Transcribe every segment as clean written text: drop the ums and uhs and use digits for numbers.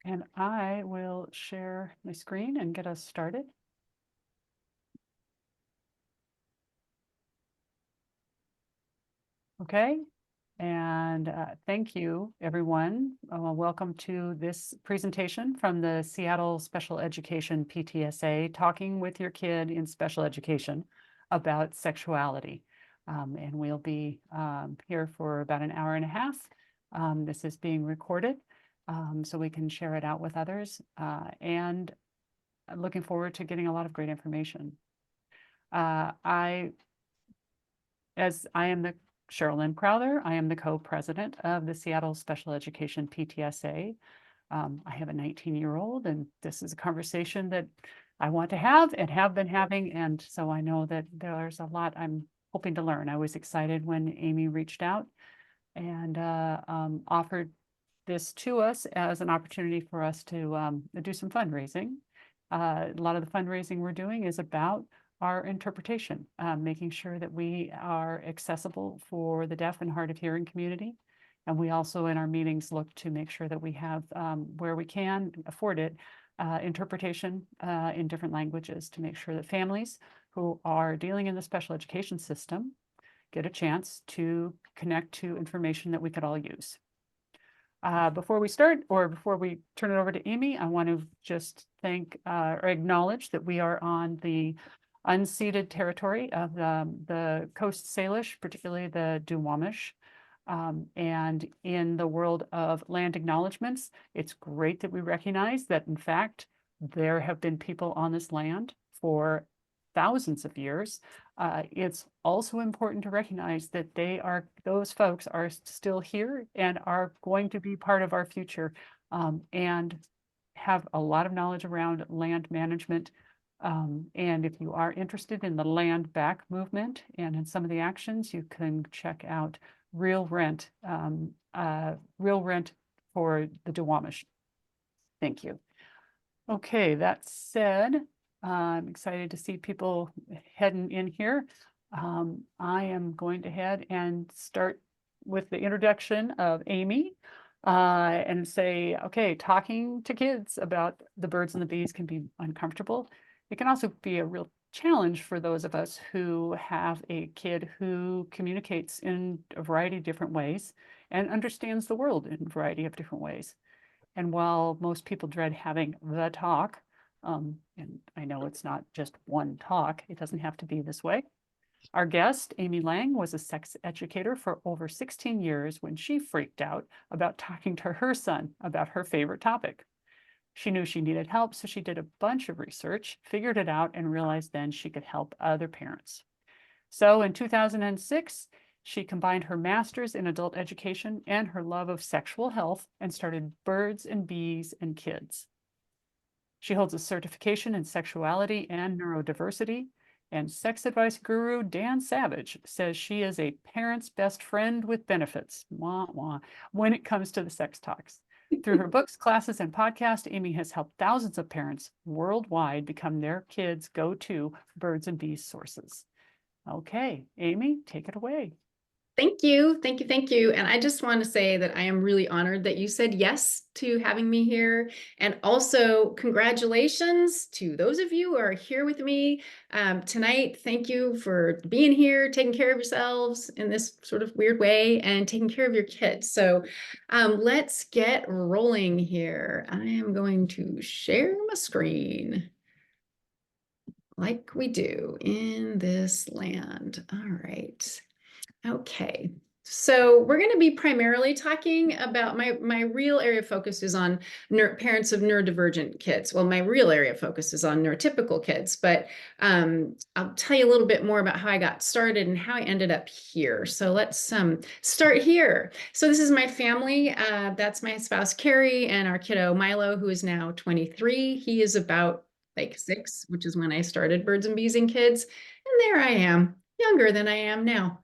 And I will share my screen and get us started. Okay, and thank you, everyone. Welcome to this presentation from the Seattle Special Education PTSA, talking with your kid in special education about sexuality. And we'll be here for about an hour and a half. This is being recorded, so we can share it out with others. And I'm looking forward to getting a lot of great information. As I am the Cheryl Lynn Crowther, I am the co-president of the Seattle Special Education PTSA. I have a 19-year-old, and this is a conversation that I want to have and have been having. And so I know that there's a lot I'm hoping to learn. I was excited when Amy reached out and offered this to us as an opportunity for us to do some fundraising. A lot of the fundraising we're doing is about our interpretation, making sure that we are accessible for the deaf and hard of hearing community. And we also in our meetings look to make sure that we have, where we can afford it, interpretation in different languages to make sure that families who are dealing in the special education system get a chance to connect to information that we could all use. Before we start, or before we turn it over to Amy, I want to just thank or acknowledge that we are on the unceded territory of the Coast Salish, particularly the Duwamish. And in the world of land acknowledgements, it's great that we recognize that, in fact, there have been people on this land for thousands of years. It's also important to recognize that those folks are still here and are going to be part of our future, and have a lot of knowledge around land management. And if you are interested in the land back movement and in some of the actions, you can check out Real Rent for the Duwamish. Thank you. Okay, that said, I'm excited to see people heading in here. I am going to head and start with the introduction of Amy, and say, okay, talking to kids about the birds and the bees can be uncomfortable. It can also be a real challenge for those of us who have a kid who communicates in a variety of different ways and understands the world in a variety of different ways. And while most people dread having the talk, and I know it's not just one talk, it doesn't have to be this way. Our guest, Amy Lang, was a sex educator for over 16 years when she freaked out about talking to her son about her favorite topic. She knew she needed help, so she did a bunch of research, figured it out, and realized then she could help other parents. So in 2006, she combined her master's in adult education and her love of sexual health and started Birds and Bees and Kids. She holds a certification in sexuality and neurodiversity, and sex advice guru Dan Savage says she is a parent's best friend with benefits, wah, wah, when it comes to the sex talks. Through her books, classes, and podcast, Amy has helped thousands of parents worldwide become their kids' go-to birds and bees sources. Okay, Amy, take it away. Thank you. Thank you. Thank you. And I just want to say that I am really honored that you said yes to having me here. And also congratulations to those of you who are here with me tonight. Thank you for being here, taking care of yourselves in this sort of weird way and taking care of your kids. So let's get rolling here. I am going to share my screen like we do in this land. All right. Okay, so we're going to be primarily talking about my real area of focus is on parents of neurodivergent kids. Well, my real area of focus is on neurotypical kids, but I'll tell you a little bit more about how I got started and how I ended up here. So let's start here. So this is my family. That's my spouse, Carrie, and our kiddo, Milo, who is now 23. He is about like 6, which is when I started Birds and Bees and Kids. And there I am, younger than I am now.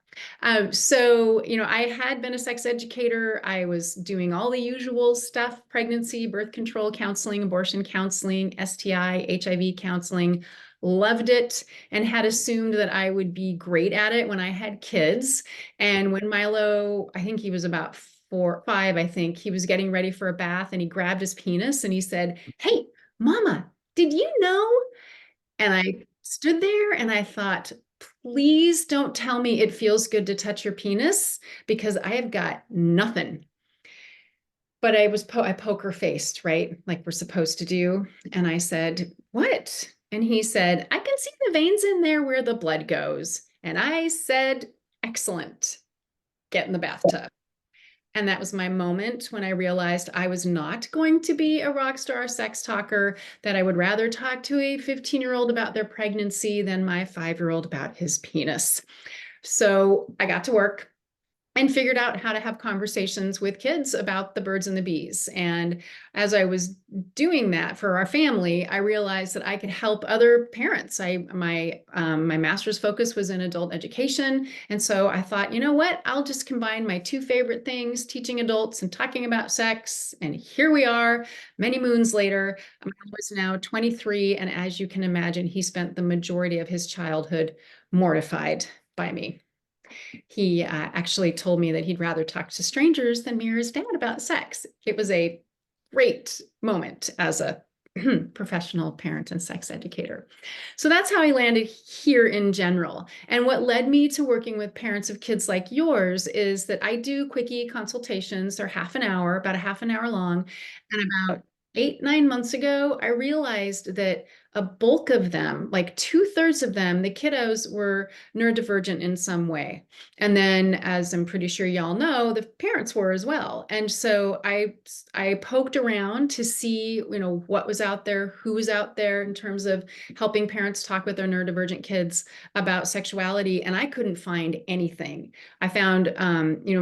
So, I had been a sex educator. I was doing all the usual stuff: pregnancy, birth control counseling, abortion counseling, STI, HIV counseling. Loved it and had assumed that I would be great at it when I had kids. And when Milo, I think he was about 5, I think. He was getting ready for a bath and he grabbed his penis and he said, "Hey, Mama, did you know?" And I stood there and I thought, please don't tell me it feels good to touch your penis because I have got nothing. But I poker faced, right? Like we're supposed to do. And I said, "What?" And he said, "I can see the veins in there where the blood goes." And I said, "Excellent. Get in the bathtub." And that was my moment when I realized I was not going to be a rock star sex talker, that I would rather talk to a 15-year-old about their pregnancy than my 5-year-old about his penis. So I got to work and figured out how to have conversations with kids about the birds and the bees. And as I was doing that for our family, I realized that I could help other parents. My master's focus was in adult education, and so I thought, you know what? I'll just combine my two favorite things, teaching adults and talking about sex. And here we are, many moons later. My son was now 23, and as you can imagine, he spent the majority of his childhood mortified by me. He actually told me that he'd rather talk to strangers than me or his dad about sex. It was a great moment as a professional parent and sex educator. So that's how I landed here in general. And what led me to working with parents of kids like yours is that I do quickie consultations. They're half an hour, about a half an hour long. And about 8, 9 months ago, I realized that a bulk of them, like 2/3 of them, the kiddos were neurodivergent in some way. And then, as I'm pretty sure y'all know, the parents were as well. And so I poked around to see, what was out there, who was out there in terms of helping parents talk with their neurodivergent kids about sexuality, and I couldn't find anything. I found,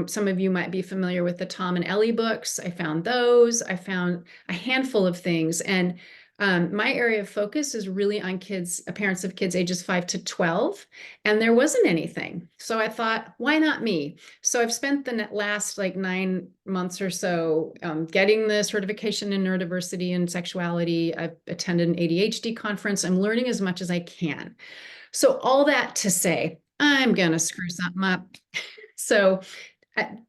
some of you might be familiar with the Tom and Ellie books. I found those. I found a handful of things, and my area of focus is really on parents of kids ages 5 to 12, and there wasn't anything. So I thought, why not me? So I've spent the last like 9 months or so getting the certification in neurodiversity and sexuality. I've attended an ADHD conference. I'm learning as much as I can. So all that to say, I'm going to screw something up. So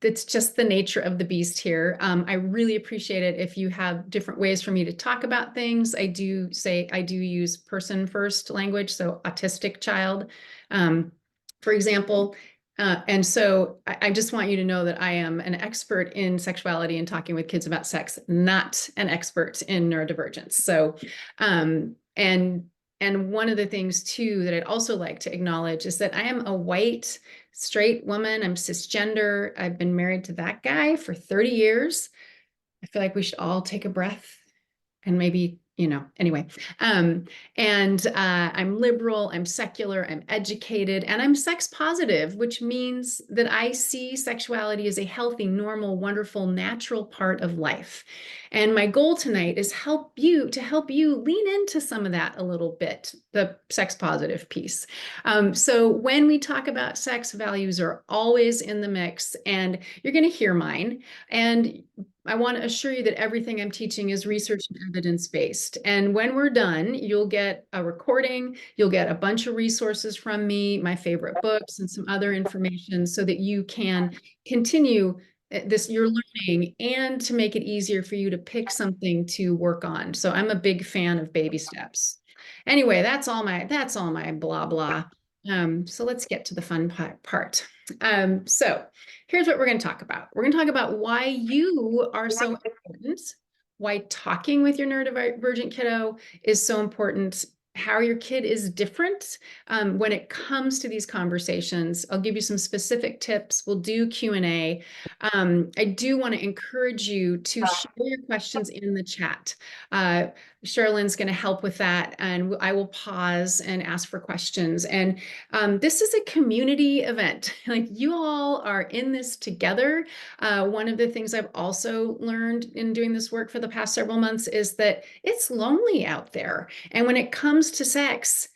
it's just the nature of the beast here. I really appreciate it if you have different ways for me to talk about things. I do use person first language, so autistic child, for example. And so I just want you to know that I am an expert in sexuality and talking with kids about sex, not an expert in neurodivergence. So, and one of the things too that I'd also like to acknowledge is that I am a white straight woman. I'm cisgender. I've been married to that guy for 30 years. I feel like we should all take a breath and maybe, anyway. And I'm liberal, I'm secular, I'm educated, and I'm sex positive, which means that I see sexuality as a healthy, normal, wonderful, natural part of life. And my goal tonight is help you lean into some of that a little bit, the sex positive piece. So when we talk about sex, values are always in the mix, and you're going to hear mine. And I want to assure you that everything I'm teaching is research and evidence-based. And when we're done, you'll get a recording, you'll get a bunch of resources from me, my favorite books, and some other information so that you can continue your learning and to make it easier for you to pick something to work on. So I'm a big fan of baby steps. Anyway, that's all my blah blah. So let's get to the fun part. So here's what we're going to talk about. We're going to talk about why you are so important, why talking with your neurodivergent kiddo is so important, how your kid is different when it comes to these conversations. I'll give you some specific tips. We'll do Q&A. I do want to encourage you to share your questions in the chat. Sherilyn's going to help with that, and I will pause and ask for questions. And this is a community event. Like, you all are in this together. One of the things I've also learned in doing this work for the past several months is that it's lonely out there. And when it comes to sex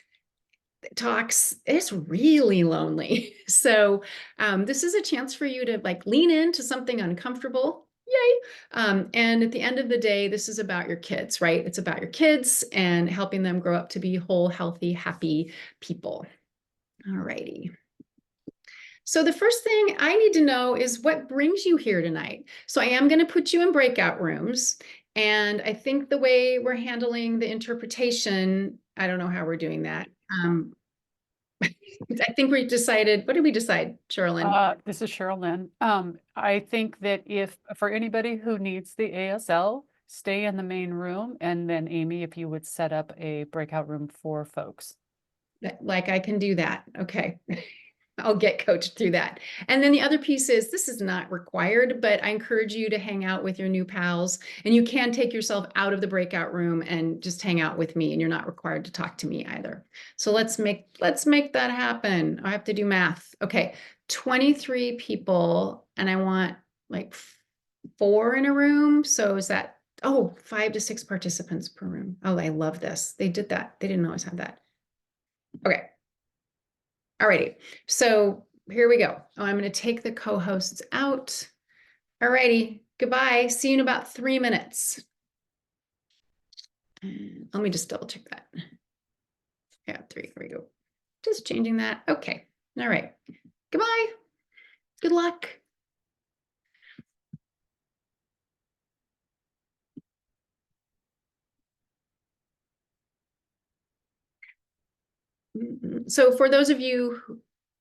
talks, it's really lonely. So this is a chance for you to lean into something uncomfortable. Yay. And at the end of the day, this is about your kids, right? It's about your kids and helping them grow up to be whole, healthy, happy people. All righty. So the first thing I need to know is what brings you here tonight. So I am going to put you in breakout rooms. And I think the way we're handling the interpretation, I don't know how we're doing that. I think we decided, what did we decide, Sherilyn? This is Cheryl Lynn. I think that if, for anybody who needs the ASL, stay in the main room. And then Amy, if you would set up a breakout room for folks. Like I can do that. Okay. I'll get coached through that. And then the other piece is this is not required, but I encourage you to hang out with your new pals, and you can take yourself out of the breakout room and just hang out with me, and you're not required to talk to me either. So let's make that happen. I have to do math. Okay. 23 people, and I want like 4 in a room. So is that, oh, 5 to 6 participants per room. Oh, I love this. They did that. They didn't always have that. Okay. Alrighty, so here we go. Oh, I'm going to take the co-hosts out. Alrighty, goodbye. See you in about 3 minutes. Let me just double check that. Yeah, 3, here we go. Just changing that. Okay, all right. Goodbye. Good luck. So for those of you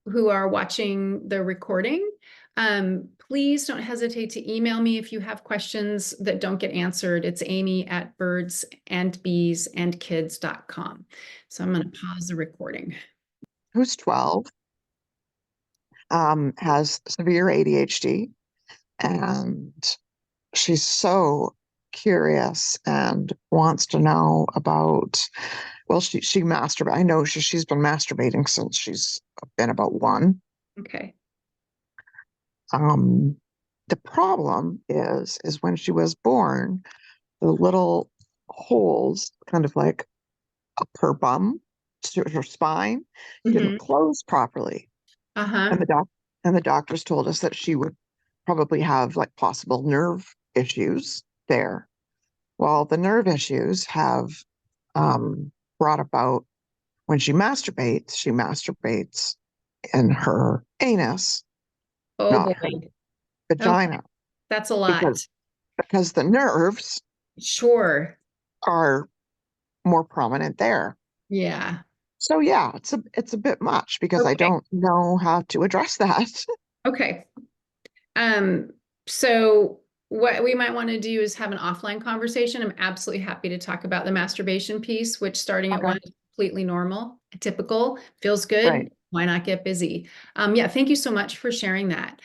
who are watching the recording, please don't hesitate to email me if you have questions that don't get answered. It's amy@birdsandbeesandkids.com. So I'm going to pause the recording. Who's 12, has severe ADHD, and she's so curious and wants to know about, well, she masturbates. I know she's been masturbating since she's been about 1. Okay. The problem is when she was born, the little holes, kind of like up her bum, to her spine, didn't close properly. Uh-huh. And the doctors told us that she would probably have like possible nerve issues there. Well, the nerve issues have brought about, when she masturbates in her anus, Oh not her boy. Okay. vagina, That's a lot. because the nerves Sure. are more prominent there. Yeah. So yeah, it's a bit much because I Okay. don't know how to address that. Okay. So what we might want to do is have an offline conversation. I'm absolutely happy to talk about the masturbation piece, which starting at Okay. 1 is completely normal, typical, feels good. Right. Why not get busy? Yeah, thank you so much for sharing that.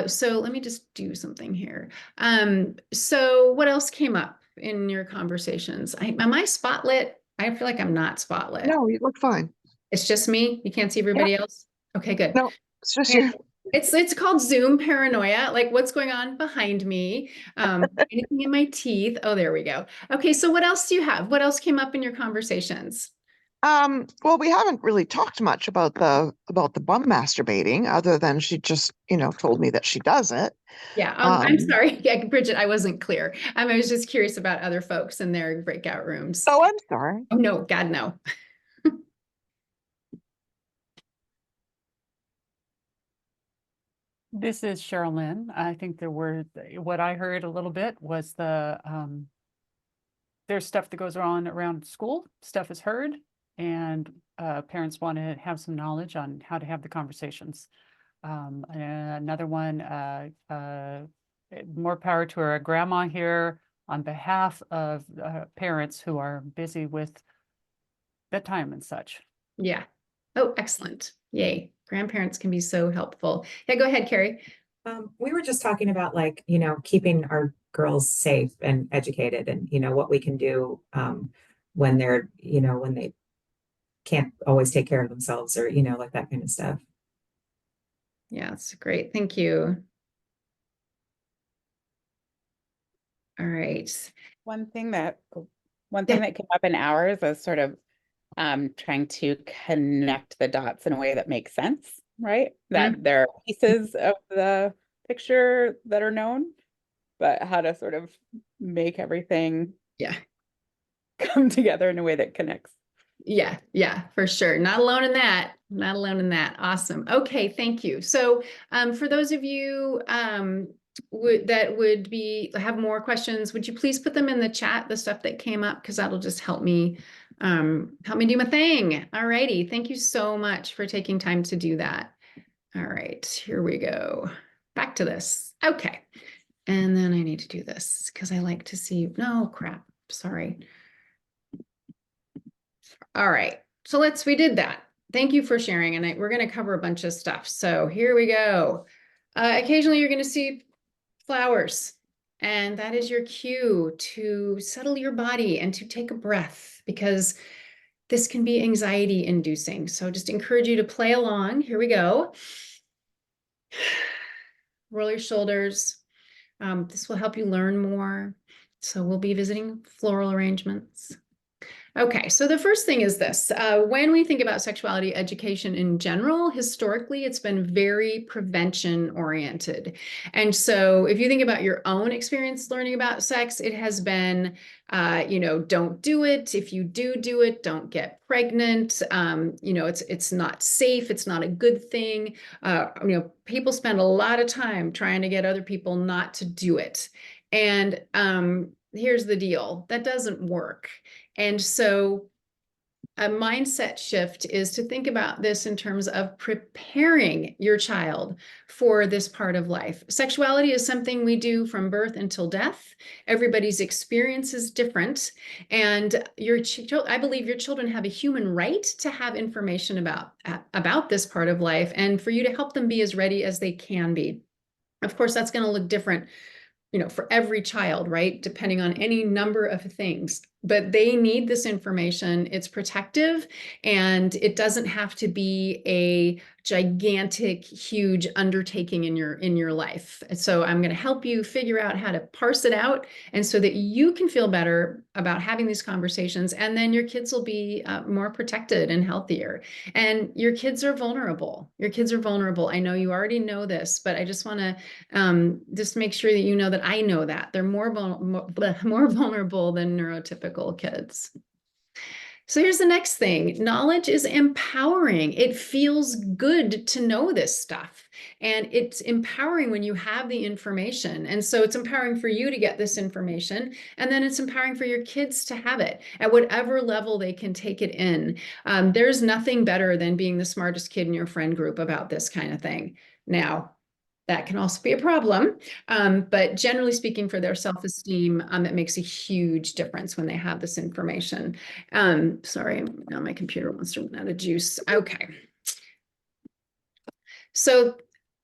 So let me just do something here. So what else came up in your conversations? Am I spotlit? I feel like I'm not spotlit. No, you look fine. It's just me. You can't see everybody else. Okay, good. No, it's just And you. it's called Zoom paranoia. Like what's going on behind me? Anything in my teeth? Oh, there we go. Okay, so what else do you have? What else came up in your conversations? Well, we haven't really talked much about the bum masturbating, other than she just, told me that she does it. Yeah, I'm sorry. Yeah, Bridget, I wasn't clear. I was just curious about other folks in their breakout rooms. Oh, I'm sorry. Oh no, God, no. This is Cheryl Lynn. I think what I heard a little bit was there's stuff that goes on around school, stuff is heard, and parents want to have some knowledge on how to have the conversations. Another one, more power to our grandma here on behalf of parents who are busy with bedtime and such. Yeah. Oh, excellent. Yay. Grandparents can be so helpful. Yeah, go ahead, Carrie. We were just talking about keeping our girls safe and educated and, what we can do when they're, when they can't always take care of themselves or, like that kind of stuff. Yeah, that's great. Thank you. All right. One thing that came up in ours is sort of trying to connect the dots in a way that makes sense, right? That there are pieces of the picture that are known, but how to sort of make everything Yeah. come together in a way that connects. Yeah, for sure. Not alone in that. Not alone in that. Awesome. Okay, thank you. So for those of you that would have more questions, would you please put them in the chat, the stuff that came up, because that'll just help me do my thing. All righty. Thank you so much for taking time to do that. All right, here we go. Back to this. Okay. And then I need to do this because I like to see, no crap, sorry. All right, so we did that. Thank you for sharing, and we're going to cover a bunch of stuff. So here we go. Occasionally you're going to see flowers, and that is your cue to settle your body and to take a breath, because this can be anxiety inducing. So just encourage you to play along. Here we go. Roll your shoulders. This will help you learn more. So we'll be visiting floral arrangements. Okay, so the first thing is this. When we think about sexuality education in general, historically, it's been very prevention oriented. And so if you think about your own experience learning about sex, it has been, don't do it. If you do it, don't get pregnant. It's not safe. It's not a good thing. People spend a lot of time trying to get other people not to do it. And here's the deal. That doesn't work. And so a mindset shift is to think about this in terms of preparing your child for this part of life. Sexuality is something we do from birth until death. Everybody's experience is different. And I believe your children have a human right to have information about this part of life, and for you to help them be as ready as they can be. Of course, that's going to look different for every child, right? Depending on any number of things, but they need this information. It's protective, and it doesn't have to be a gigantic, huge undertaking in your life. So I'm going to help you figure out how to parse it out, and so that you can feel better about having these conversations, and then your kids will be more protected and healthier. And your kids are vulnerable. Your kids are vulnerable. I know you already know this, but I just want to just make sure that you know that I know that they're more vulnerable than neurotypical kids. So here's the next thing. Knowledge is empowering. It feels good to know this stuff. And it's empowering when you have the information. And so it's empowering for you to get this information. And then it's empowering for your kids to have it at whatever level they can take it in. There's nothing better than being the smartest kid in your friend group about this kind of thing. Now, that can also be a problem. But generally speaking, for their self-esteem, it makes a huge difference when they have this information. Sorry, now my computer wants to run out of juice. Okay. So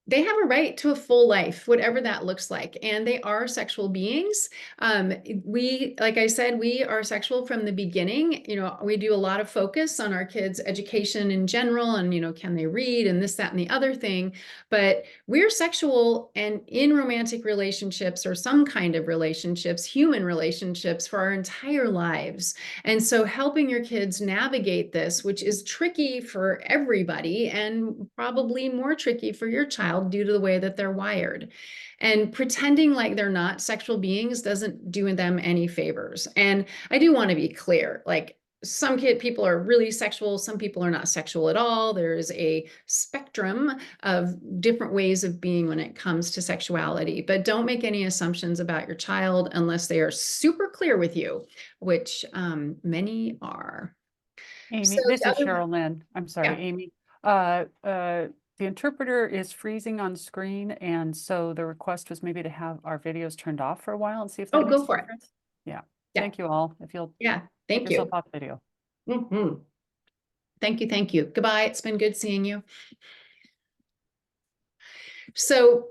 they have a right to a full life, whatever that looks like, and they are sexual beings. Like I said, we are sexual from the beginning. We do a lot of focus on our kids' education in general, and can they read, and this, that, and the other thing. But we're sexual and in romantic relationships or some kind of relationships, human relationships, for our entire lives. And so helping your kids navigate this, which is tricky for everybody and probably more tricky for your child due to the way that they're wired. And pretending like they're not sexual beings doesn't do them any favors. And I do want to be clear, like some people are really sexual, some people are not sexual at all. There's a spectrum of different ways of being when it comes to sexuality, but don't make any assumptions about your child unless they are super clear with you, which many are. Amy, So this the is other- Cheryl Lynn. I'm sorry, Yeah. Amy. The interpreter is freezing on screen, and so the request was maybe to have our videos turned off for a while and see if that Oh, makes go a for it. difference. Yeah. Yeah. Thank you all. If you'll Yeah, put thank yourself you. off video. Thank you. Goodbye. It's been good seeing you. So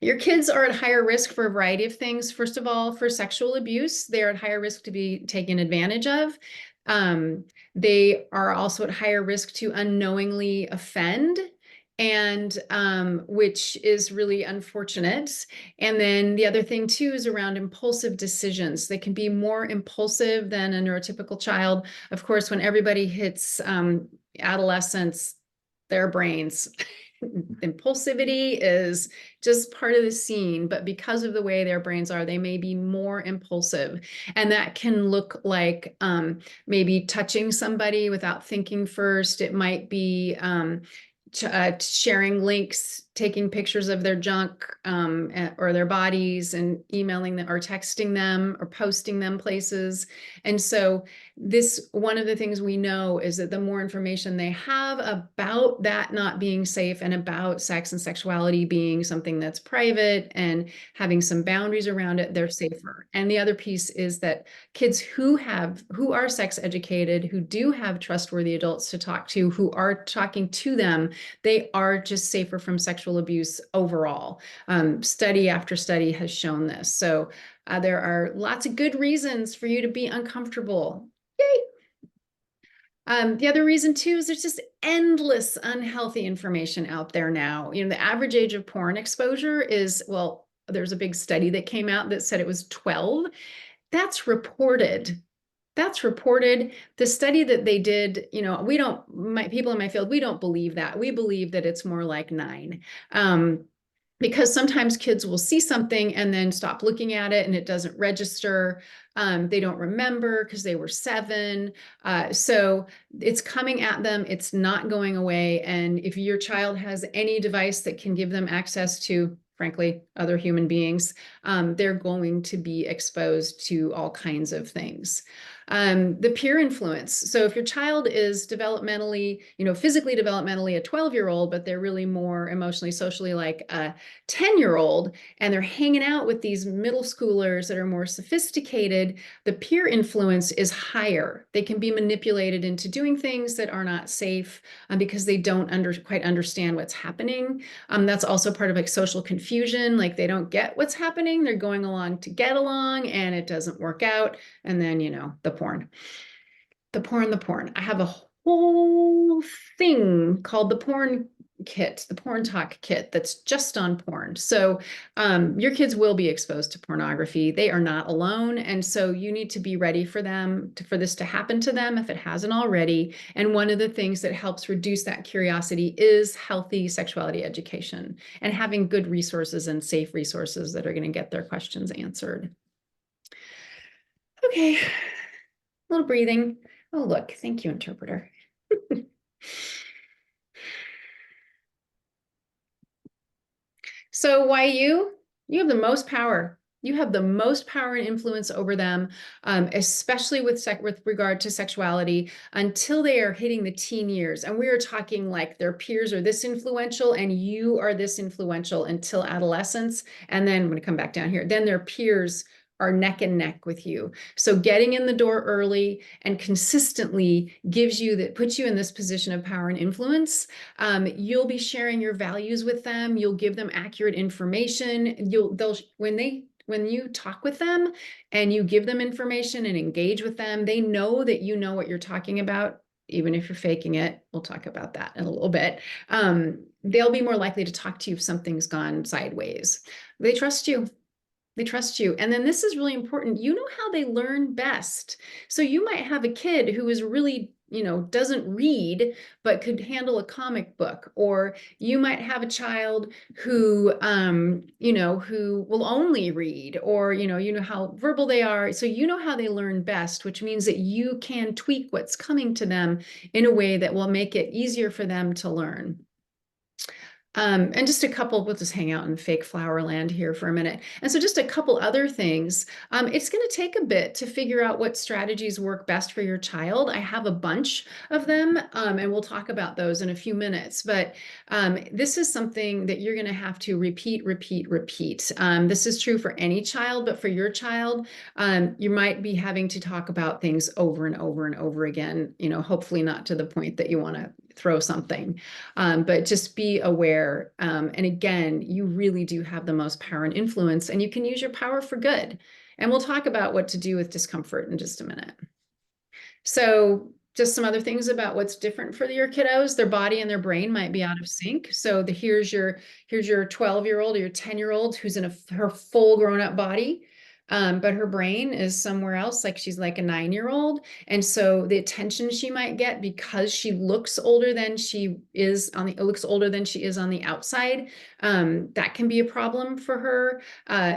your kids are at higher risk for a variety of things. First of all, for sexual abuse, they're at higher risk to be taken advantage of. They are also at higher risk to unknowingly offend, and which is really unfortunate. And then the other thing too is around impulsive decisions. They can be more impulsive than a neurotypical child. Of course, when everybody hits adolescence, their brains impulsivity is just part of the scene, but because of the way their brains are, they may be more impulsive. And that can look like maybe touching somebody without thinking first. It might be sharing links, taking pictures of their junk or their bodies and emailing them or texting them or posting them places. And so one of the things we know is that the more information they have about that not being safe and about sex and sexuality being something that's private and having some boundaries around it, they're safer. And the other piece is that kids who are sex educated, who do have trustworthy adults to talk to, who are talking to them, they are just safer from sexual abuse overall. Study after study has shown this. So there are lots of good reasons for you to be uncomfortable. Yay! The other reason too is there's just endless unhealthy information out there now. You know, the average age of porn exposure is, well, there's a big study that came out that said it was 12. That's reported. That's reported. The study that they did, you know, people in my field, we don't believe that. We believe that it's more like 9. Because sometimes kids will see something and then stop looking at it and it doesn't register. They don't remember because they were 7. So it's coming at them. It's not going away. And if your child has any device that can give them access to, frankly, other human beings, they're going to be exposed to all kinds of things. The peer influence. So if your child is developmentally, physically developmentally a 12-year-old, but they're really more emotionally, socially like a 10-year-old, and they're hanging out with these middle schoolers that are more sophisticated, the peer influence is higher. They can be manipulated into doing things that are not safe because they don't quite understand what's happening. That's also part of like social confusion. Like they don't get what's happening. They're going along to get along and it doesn't work out. And then, the porn. I have a whole thing called the porn kit, the porn talk kit that's just on porn. So your kids will be exposed to pornography. They are not alone. And so you need to be ready for for this to happen to them if it hasn't already. And one of the things that helps reduce that curiosity is healthy sexuality education and having good resources and safe resources that are going to get their questions answered. Okay, a little breathing. Oh, look, thank you, interpreter. So why you? You have the most power. You have the most power and influence over them, especially with regard to sexuality until they are hitting the teen years. And we are talking like their peers are this influential and you are this influential until adolescence. And then I'm going to come back down here. Then their peers are neck and neck with you. So getting in the door early and consistently puts you in this position of power and influence. You'll be sharing your values with them. You'll give them accurate information. When you talk with them and you give them information and engage with them, they know that you know what you're talking about, even if you're faking it. We'll talk about that in a little bit. They'll be more likely to talk to you if something's gone sideways. They trust you. They trust you. And then this is really important. You know how they learn best. So you might have a kid who is really, doesn't read, but could handle a comic book. Or you might have a child who, who will only read, or, you know how verbal they are. So you know how they learn best, which means that you can tweak what's coming to them in a way that will make it easier for them to learn. And just a couple, we'll just hang out in fake flower land here for a minute. And so just a couple other things. It's going to take a bit to figure out what strategies work best for your child. I have a bunch of them, and we'll talk about those in a few minutes. But this is something that you're going to have to repeat. This is true for any child, but for your child, you might be having to talk about things over and over and over again, hopefully not to the point that you want to throw something, but just be aware. And again, you really do have the most power and influence, and you can use your power for good. And we'll talk about what to do with discomfort in just a minute. So just some other things about what's different for your kiddos. Their body and their brain might be out of sync. So here's your 12-year-old or your 10-year-old who's in her full grown-up body. but her brain is somewhere else, like she's like a 9-year-old. And so the attention she might get because she looks older than she is on the, looks older than she is on the outside, that can be a problem for her.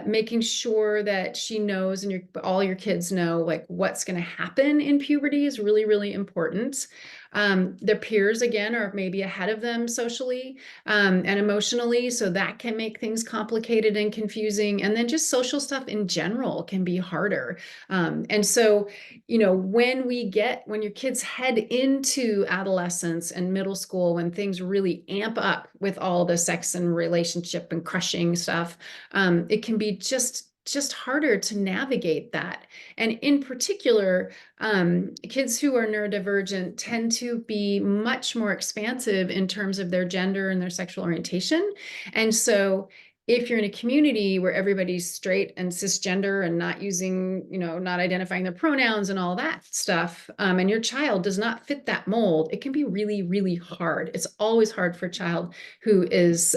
Making sure that she knows, and all your kids know, like what's going to happen in puberty is really, really important. Their peers, again, are maybe ahead of them socially and emotionally, so that can make things complicated and confusing. And then just social stuff in general can be harder. And so, when your kids head into adolescence and middle school, when things really amp up with all the sex and relationship and crushing stuff, it can be just harder to navigate that. And in particular, kids who are neurodivergent tend to be much more expansive in terms of their gender and their sexual orientation. And so if you're in a community where everybody's straight and cisgender and not using, not identifying their pronouns and all that stuff, and your child does not fit that mold, it can be really, really hard. It's always hard for a child who is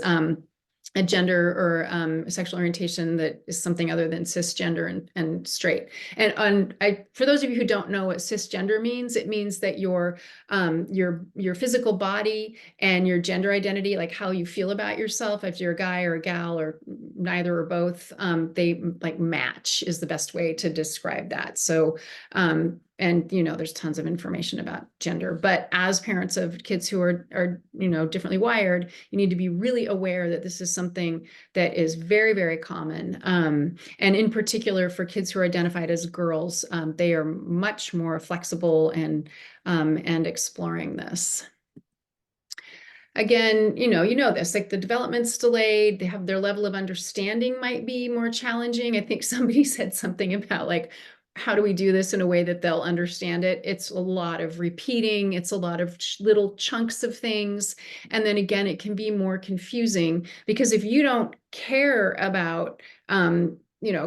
a gender or a sexual orientation that is something other than cisgender and straight. And for those of you who don't know what cisgender means, it means that your physical body and your gender identity, like how you feel about yourself, if you're a guy or a gal or neither or both, they like match is the best way to describe that. So and there's tons of information about gender, but as parents of kids who are differently wired, you need to be really aware that this is something that is very, very common. And in particular for kids who are identified as girls, they are much more flexible and exploring this. Again, you know this, like the development's delayed, they have their level of understanding might be more challenging. I think somebody said something about like, how do we do this in a way that they'll understand it? It's a lot of repeating. It's a lot of little chunks of things. And then again, it can be more confusing because if you don't care about,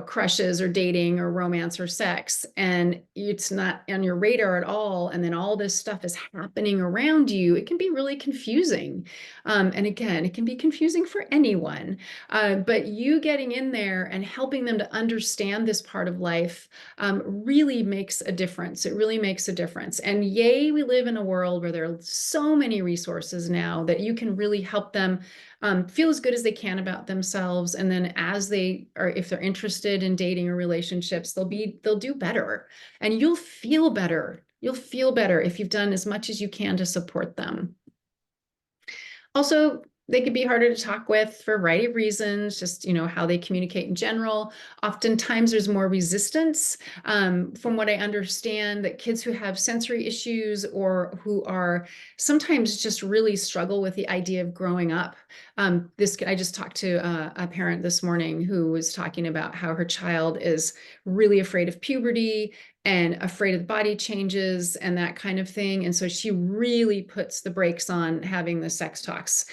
crushes or dating or romance or sex, and it's not on your radar at all, and then all this stuff is happening around you, it can be really confusing. And again, it can be confusing for anyone, but you getting in there and helping them to understand this part of life really makes a difference. It really makes a difference. And yay, we live in a world where there are so many resources now that you can really help them feel as good as they can about themselves. And then as they are, if they're interested in dating or relationships, they'll do better, and you'll feel better. You'll feel better if you've done as much as you can to support them. Also, they could be harder to talk with for a variety of reasons, just, how they communicate in general. Oftentimes there's more resistance. From what I understand, that kids who have sensory issues or who are sometimes just really struggle with the idea of growing up. I just talked to a parent this morning who was talking about how her child is really afraid of puberty and afraid of body changes and that kind of thing. And so she really puts the brakes on having the sex talks.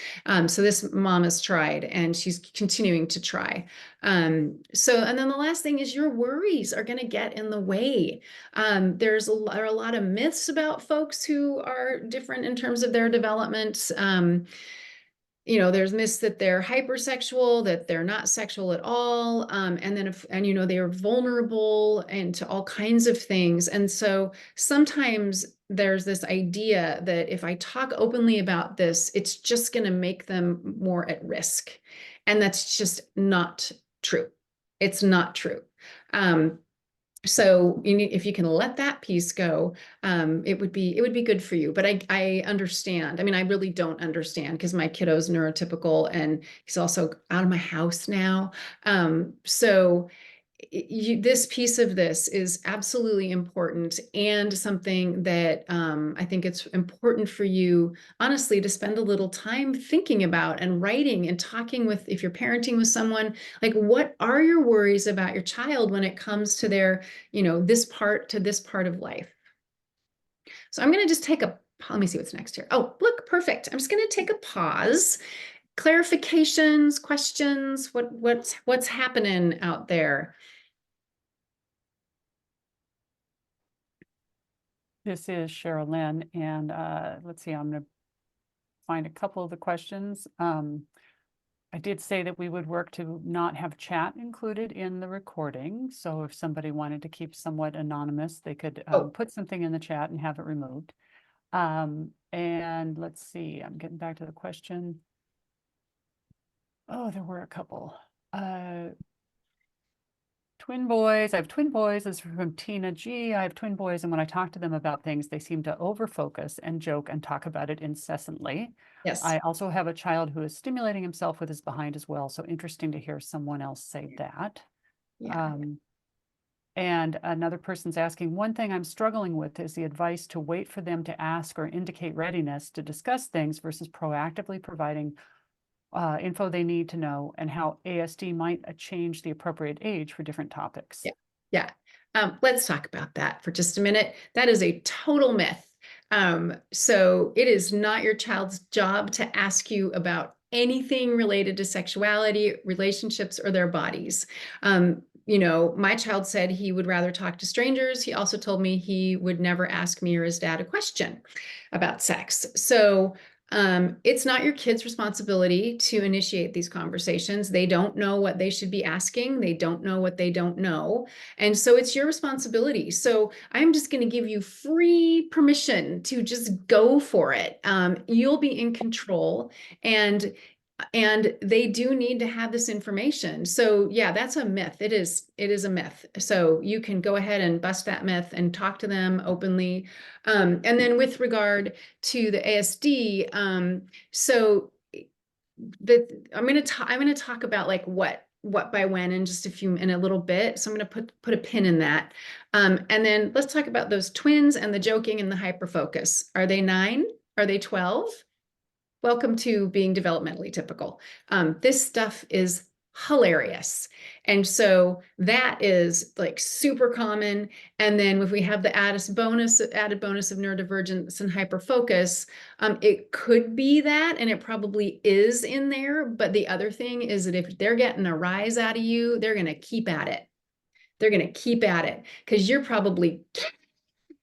So this mom has tried, and she's continuing to try. And then the last thing is your worries are going to get in the way. There are a lot of myths about folks who are different in terms of their development. There's myths that they're hypersexual, that they're not sexual at all. And then they are vulnerable and to all kinds of things. And so sometimes there's this idea that if I talk openly about this, it's just going to make them more at risk. And that's just not true. It's not true. So if you can let that piece go, it would be good for you. But I understand. I mean, I really don't understand because my kiddo's neurotypical and he's also out of my house now. So this piece of this is absolutely important, and something that I think it's important for you, honestly, to spend a little time thinking about and writing and talking with, if you're parenting with someone, like, what are your worries about your child when it comes to their, this part of life. So I'm going to just let me see what's next here. Oh, look, perfect. I'm just going to take a pause. Clarifications, questions, what's happening out there? This is Cheryl Lynn, and let's see, I'm going to find a couple of the questions. I I did say that we would work to not have chat included in the recording. So if somebody wanted to keep somewhat anonymous, they could Oh. put something in the chat and have it removed. And let's see, I'm getting back to the question. Oh, there were a couple. Twin boys. I have twin boys. This is from Tina G. I have twin boys, and when I talk to them about things, they seem to overfocus and joke and talk about it incessantly. Yes. I also have a child who is stimulating himself with his behind as well. So interesting to hear someone else say that. Yeah. And another person's asking, one thing I'm struggling with is the advice to wait for them to ask or indicate readiness to discuss things versus proactively providing info they need to know, and how ASD might change the appropriate age for different topics. Yeah. Yeah. Let's talk about that for just a minute. That is a total myth. So it is not your child's job to ask you about anything related to sexuality, relationships, or their bodies. You know, my child said he would rather talk to strangers. He also told me he would never ask me or his dad a question about sex. So it's not your kid's responsibility to initiate these conversations. They don't know what they should be asking. They don't know what they don't know. And so it's your responsibility. So I'm just going to give you free permission to just go for it. You'll be in control, and they do need to have this information. So yeah, that's a myth. It is a myth. So you can go ahead and bust that myth and talk to them openly. And then with regard to the ASD, so I'm going to talk about like what by when in just in a little bit. So I'm going to put a pin in that. And then let's talk about those twins and the joking and the hyperfocus. Are they 9? Are they 12? Welcome to being developmentally typical. This stuff is hilarious. And so that is like super common. And then if we have the added bonus of neurodivergence and hyperfocus, it could be that, and it probably is in there. But the other thing is that if they're getting a rise out of you, they're going to keep at it. They're going to keep at it because you're probably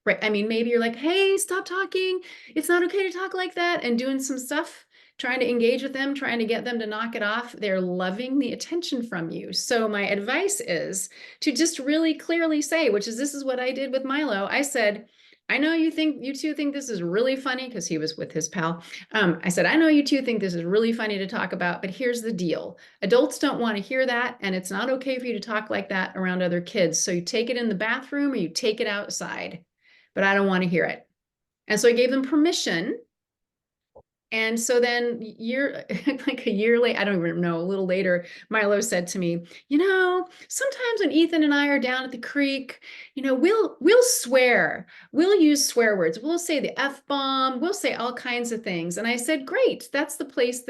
right. I mean, maybe you're like, hey, stop talking. It's not okay to talk like that, and doing some stuff, trying to engage with them, trying to get them to knock it off. They're loving the attention from you. So my advice is to just really clearly say, this is what I did with Milo. I said, I know you two think this is really funny, because he was with his pal. I said, I know you two think this is really funny to talk about, but here's the deal. Adults don't want to hear that, and it's not okay for you to talk like that around other kids. So you take it in the bathroom or you take it outside. But I don't want to hear it. And so I gave them permission. And so then like a year later, I don't even know, a little later, Milo said to me, sometimes when Ethan and I are down at the creek, we'll swear, we'll use swear words. We'll say the F-bomb, we'll say all kinds of things. And I said, great, that's the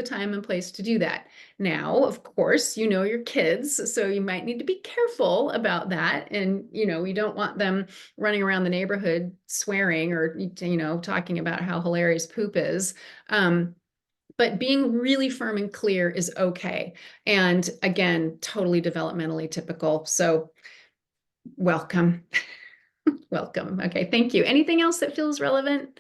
time and place to do that. Now, of course, your kids, so you might need to be careful about that. And, we don't want them running around the neighborhood swearing or, talking about how hilarious poop is. But being really firm and clear is okay. And again, totally developmentally typical. So welcome. Welcome. Okay, thank you. Anything else that feels relevant?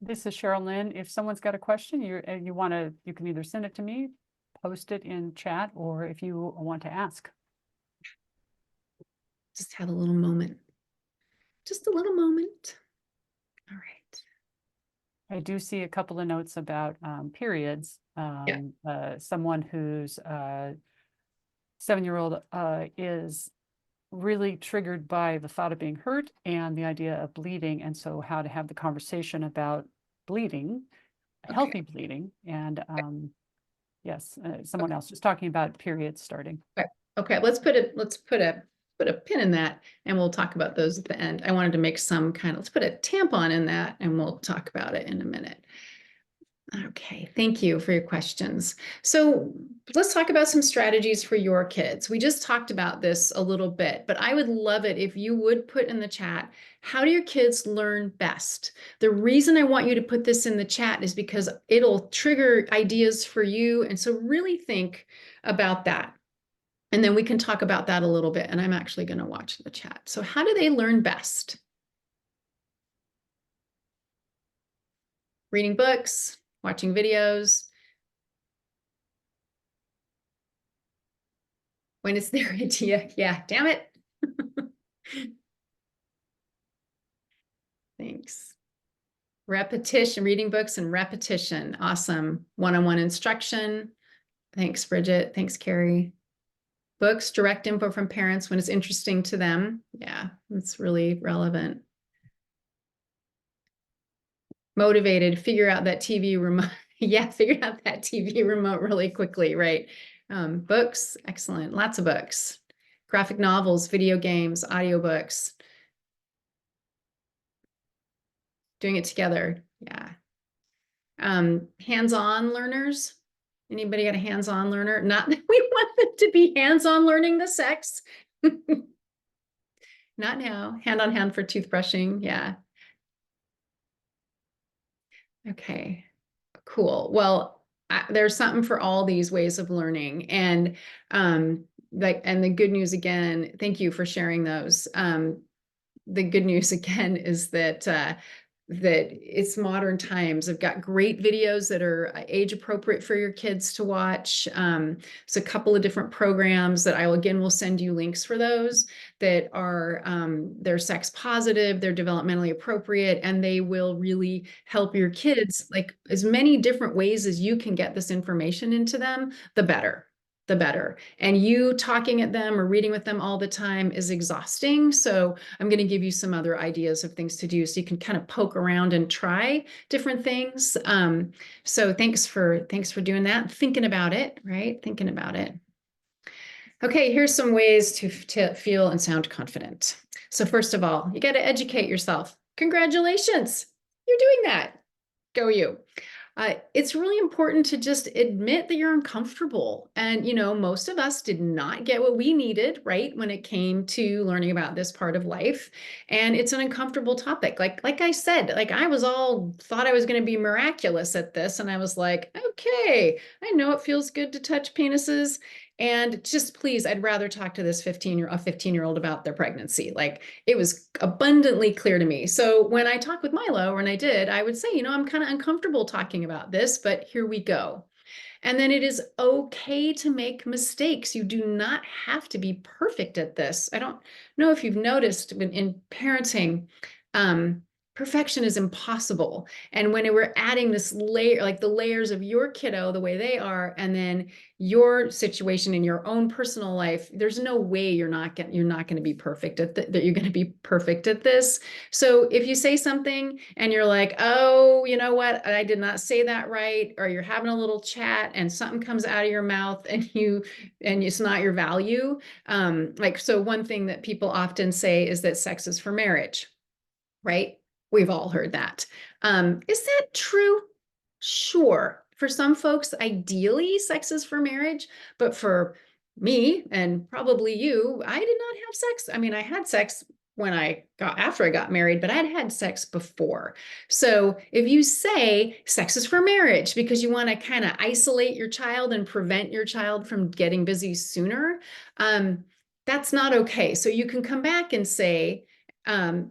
This is Cheryl Lynn. If someone's got a question, you can either send it to me, post it in chat, or if you want to ask. Just have a little moment. Just a little moment. All right. I do see a couple of notes about periods. Someone who's 7-year-old is really triggered by the thought of being hurt and the idea of bleeding, and so how to have the conversation about bleeding, healthy bleeding, and yes, someone else was talking about periods starting. Okay, let's put a pin in that, and we'll talk about those at the end. I wanted to make let's put a tampon in that, and we'll talk about it in a minute. Okay, thank you for your questions. So let's talk about some strategies for your kids. We just talked about this a little bit, but I would love it if you would put in the chat, how do your kids learn best? The reason I want you to put this in the chat is because it'll trigger ideas for you. And so really think about that. And then we can talk about that a little bit. And I'm actually going to watch the chat. So how do they learn best? Reading books, watching videos, when it's their idea. Yeah, damn it. Thanks. Repetition, reading books and repetition. Awesome. One-on-one instruction. Thanks, Bridget. Thanks, Carrie. Books, direct info from parents when it's interesting to them. Yeah, that's really relevant. Motivated, figure out that TV remote. Yeah, figure out that TV remote really quickly, right? Books, excellent. Lots of books. Graphic novels, video games, audiobooks. Doing it together. Yeah. Hands-on learners. Anybody got a hands-on learner? Not that we want them to be hands-on learning the sex. Not now. Hand on hand for toothbrushing. Yeah. Okay. Cool. Well, there's something for all these ways of learning. And and the good news again, thank you for sharing those. The good news again is that that it's modern times. I've got great videos that are age appropriate for your kids to watch. It's a couple of different programs that will send you links for those that are they're sex positive, they're developmentally appropriate, and they will really help your kids. Like as many different ways as you can get this information into them, the better. The better. And you talking at them or reading with them all the time is exhausting. So I'm going to give you some other ideas of things to do so you can kind of poke around and try different things. So thanks for doing that. Thinking about it, right? Thinking about it. Okay, here's some ways to feel and sound confident. So first of all, you got to educate yourself. Congratulations, you're doing that. Go you. It's really important to just admit that you're uncomfortable. And, most of us did not get what we needed, right, when it came to learning about this part of life. And it's an uncomfortable topic. Like I said, like I thought I was going to be miraculous at this. And I was like, okay, I know it feels good to touch penises. And just please, I'd rather talk to this 15-year-old about their pregnancy. Like it was abundantly clear to me. So when I talk with Milo, when I did, I would say, I'm kind of uncomfortable talking about this, but here we go. And then it is okay to make mistakes. You do not have to be perfect at this. I don't know if you've noticed in parenting, perfection is impossible. And when we're adding this layer, like the layers of your kiddo, the way they are, and then your situation in your own personal life, there's no way you're not going to be perfect at that you're going to be perfect at this. So if you say something and you're like, oh, you know what, I did not say that right, or you're having a little chat and something comes out of your mouth and it's not your value. So one thing that people often say is that sex is for marriage, right? We've all heard that. Is that true? Sure. For some folks, ideally, sex is for marriage, but for me and probably you, I did not have sex. I mean, I had sex after I got married, but I'd had sex before. So if you say sex is for marriage because you want to kind of isolate your child and prevent your child from getting busy sooner, that's not okay. So you can come back and say,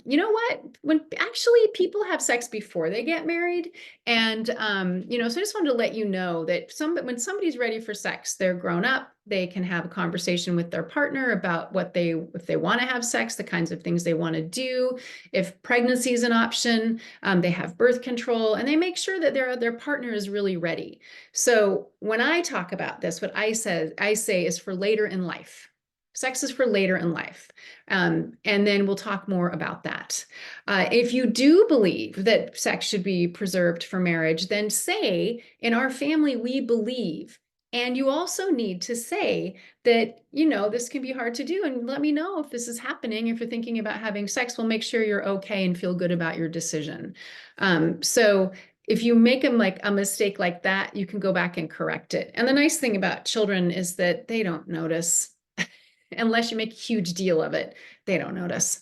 you know what, when actually people have sex before they get married. And, so I just wanted to let you know that when somebody's ready for sex, they're grown up, they can have a conversation with their partner about if they want to have sex, the kinds of things they want to do. If pregnancy is an option, they have birth control, and they make sure that their partner is really ready. So when I talk about this, what I say is for later in life. Sex is for later in life. And then we'll talk more about that. If you do believe that sex should be preserved for marriage, then say, in our family, we believe. And you also need to say that, this can be hard to do. And let me know if this is happening. If you're thinking about having sex, we'll make sure you're okay and feel good about your decision. So if you make a mistake like that, you can go back and correct it. And the nice thing about children is that they don't notice. Unless you make a huge deal of it, they don't notice.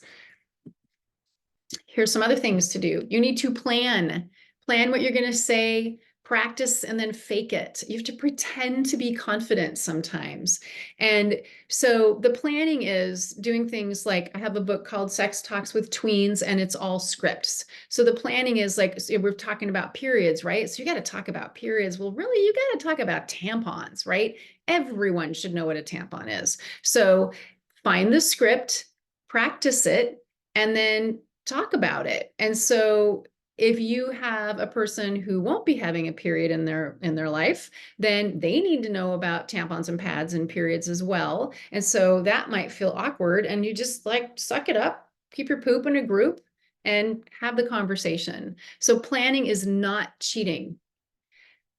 Here's some other things to do. You need to plan what you're going to say, practice, and then fake it. You have to pretend to be confident sometimes. And so the planning is doing things like, I have a book called Sex Talks with Tweens, and it's all scripts. So the planning is like, so we're talking about periods, right? So you got to talk about periods. Well, really, you got to talk about tampons, right? Everyone should know what a tampon is. So find the script, practice it, and then talk about it. And so if you have a person who won't be having a period in their life, then they need to know about tampons and pads and periods as well. And so that might feel awkward, and you just like suck it up, keep your poop in a group, and have the conversation. So planning is not cheating.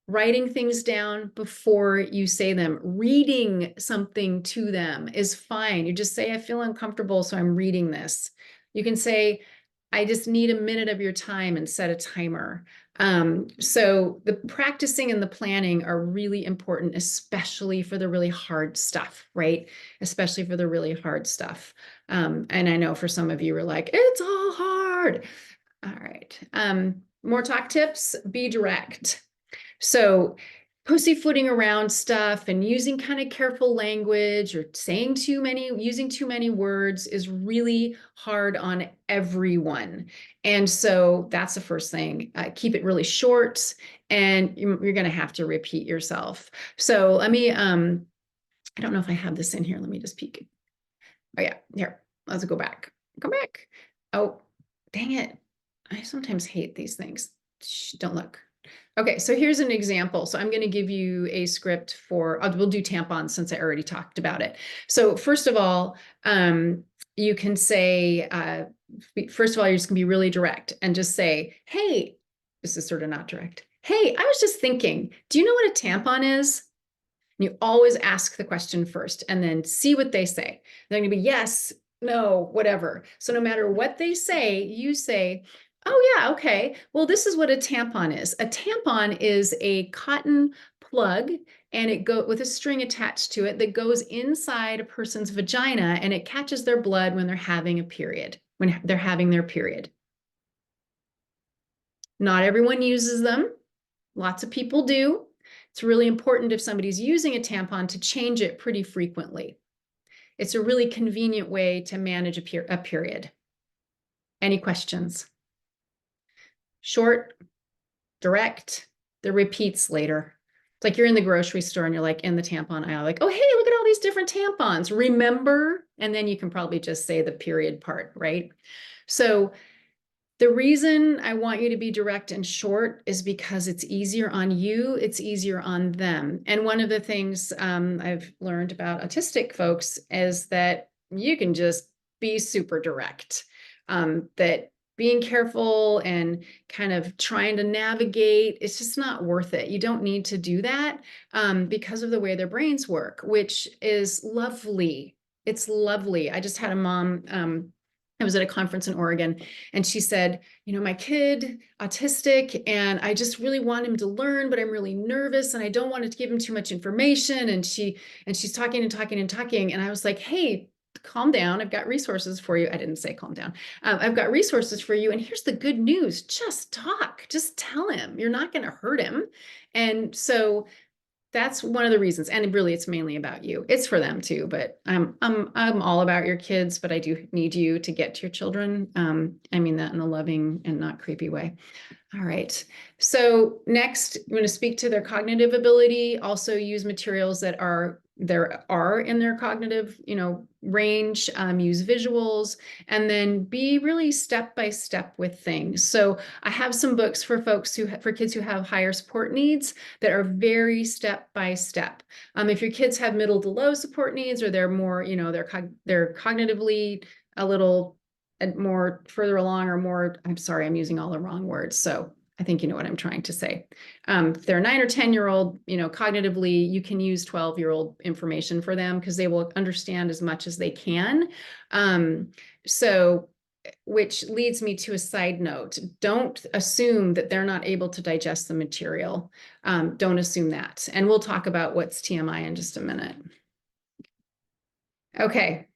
Writing things down before you say them, reading something to them is fine. You just say, I feel uncomfortable, so I'm reading this. You can say, I just need a minute of your time, and set a timer. So the practicing and the planning are really important, especially for the really hard stuff, right? Especially for the really hard stuff. And I know for some of you are like, it's all hard. All right. More talk tips, be direct. So pussyfooting around stuff and using kind of careful language or using too many words is really hard on everyone. And so that's the first thing. Keep it really short, and you're going to have to repeat yourself. So let me, I don't know if I have this in here. Let me just peek. Oh yeah, here, let's go back. Come back. Oh, dang it. I sometimes hate these things. Shh, don't look. Okay, so here's an example. So I'm going to give you a script for, we'll do tampons since I already talked about it. So first of all, you can say, first of all, you're just going to be really direct and just say, hey, this is sort of not direct. Hey, I was just thinking, do you know what a tampon is? And you always ask the question first and then see what they say. They're going to be yes, no, whatever. So no matter what they say, you say, oh yeah, okay. Well, this is what a tampon is. A tampon is a cotton plug, and it goes with a string attached to it that goes inside a person's vagina, and it catches their blood when they're having a period, when they're having their period. Not everyone uses them. Lots of people do. It's really important if somebody's using a tampon to change it pretty frequently. It's a really convenient way to manage a period. Any questions? Short, direct, the repeats later. It's like you're in the grocery store and you're like in the tampon aisle, like, oh, hey, look at all these different tampons. Remember? And then you can probably just say the period part, right? So the reason I want you to be direct and short is because it's easier on you, it's easier on them. And one of the things I've learned about autistic folks is that you can just be super direct, that being careful and kind of trying to navigate, it's just not worth it. You don't need to do that because of the way their brains work, which is lovely. It's lovely. I just had a mom, I was at a conference in Oregon, and she said, you know, my kid, autistic, and I just really want him to learn, but I'm really nervous and I don't want to give him too much information. And she's talking and talking and talking. And I was like, hey, calm down. I've got resources for you. I didn't say calm down. I've got resources for you. And here's the good news. Just talk. Just tell him. You're not going to hurt him. And so that's one of the reasons. And really, it's mainly about you. It's for them too, but I'm all about your kids, but I do need you to get to your children. I mean that in a loving and not creepy way. All right. So next, I'm going to speak to their cognitive ability. Also use materials that are in their cognitive, range. Use visuals, and then be really step by step with things. So I have some books for for kids who have higher support needs that are very step by step. If your kids have middle to low support needs, or they're more, they're cognitively a little more further along, or more, I'm sorry, I'm using all the wrong words. So I think you know what I'm trying to say. If they're 9 or 10-year-old, cognitively, you can use 12-year-old information for them because they will understand as much as they can. So, which leads me to a side note. Don't assume that they're not able to digest the material. Don't assume that. And we'll talk about what's TMI in just a minute. Okay.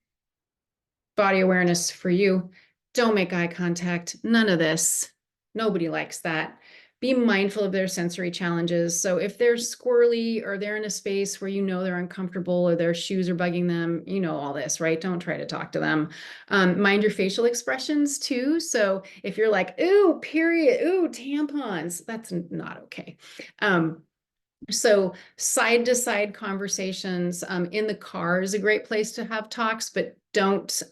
Body awareness for you. Don't make eye contact. None of this. Nobody likes that. Be mindful of their sensory challenges. So if they're squirrely, or they're in a space where they're uncomfortable, or their shoes are bugging them, all this, right? Don't try to talk to them. Mind your facial expressions too. So if you're like, ooh, period, ooh, tampons, that's not okay. So side to side conversations in the car is a great place to have talks, but don't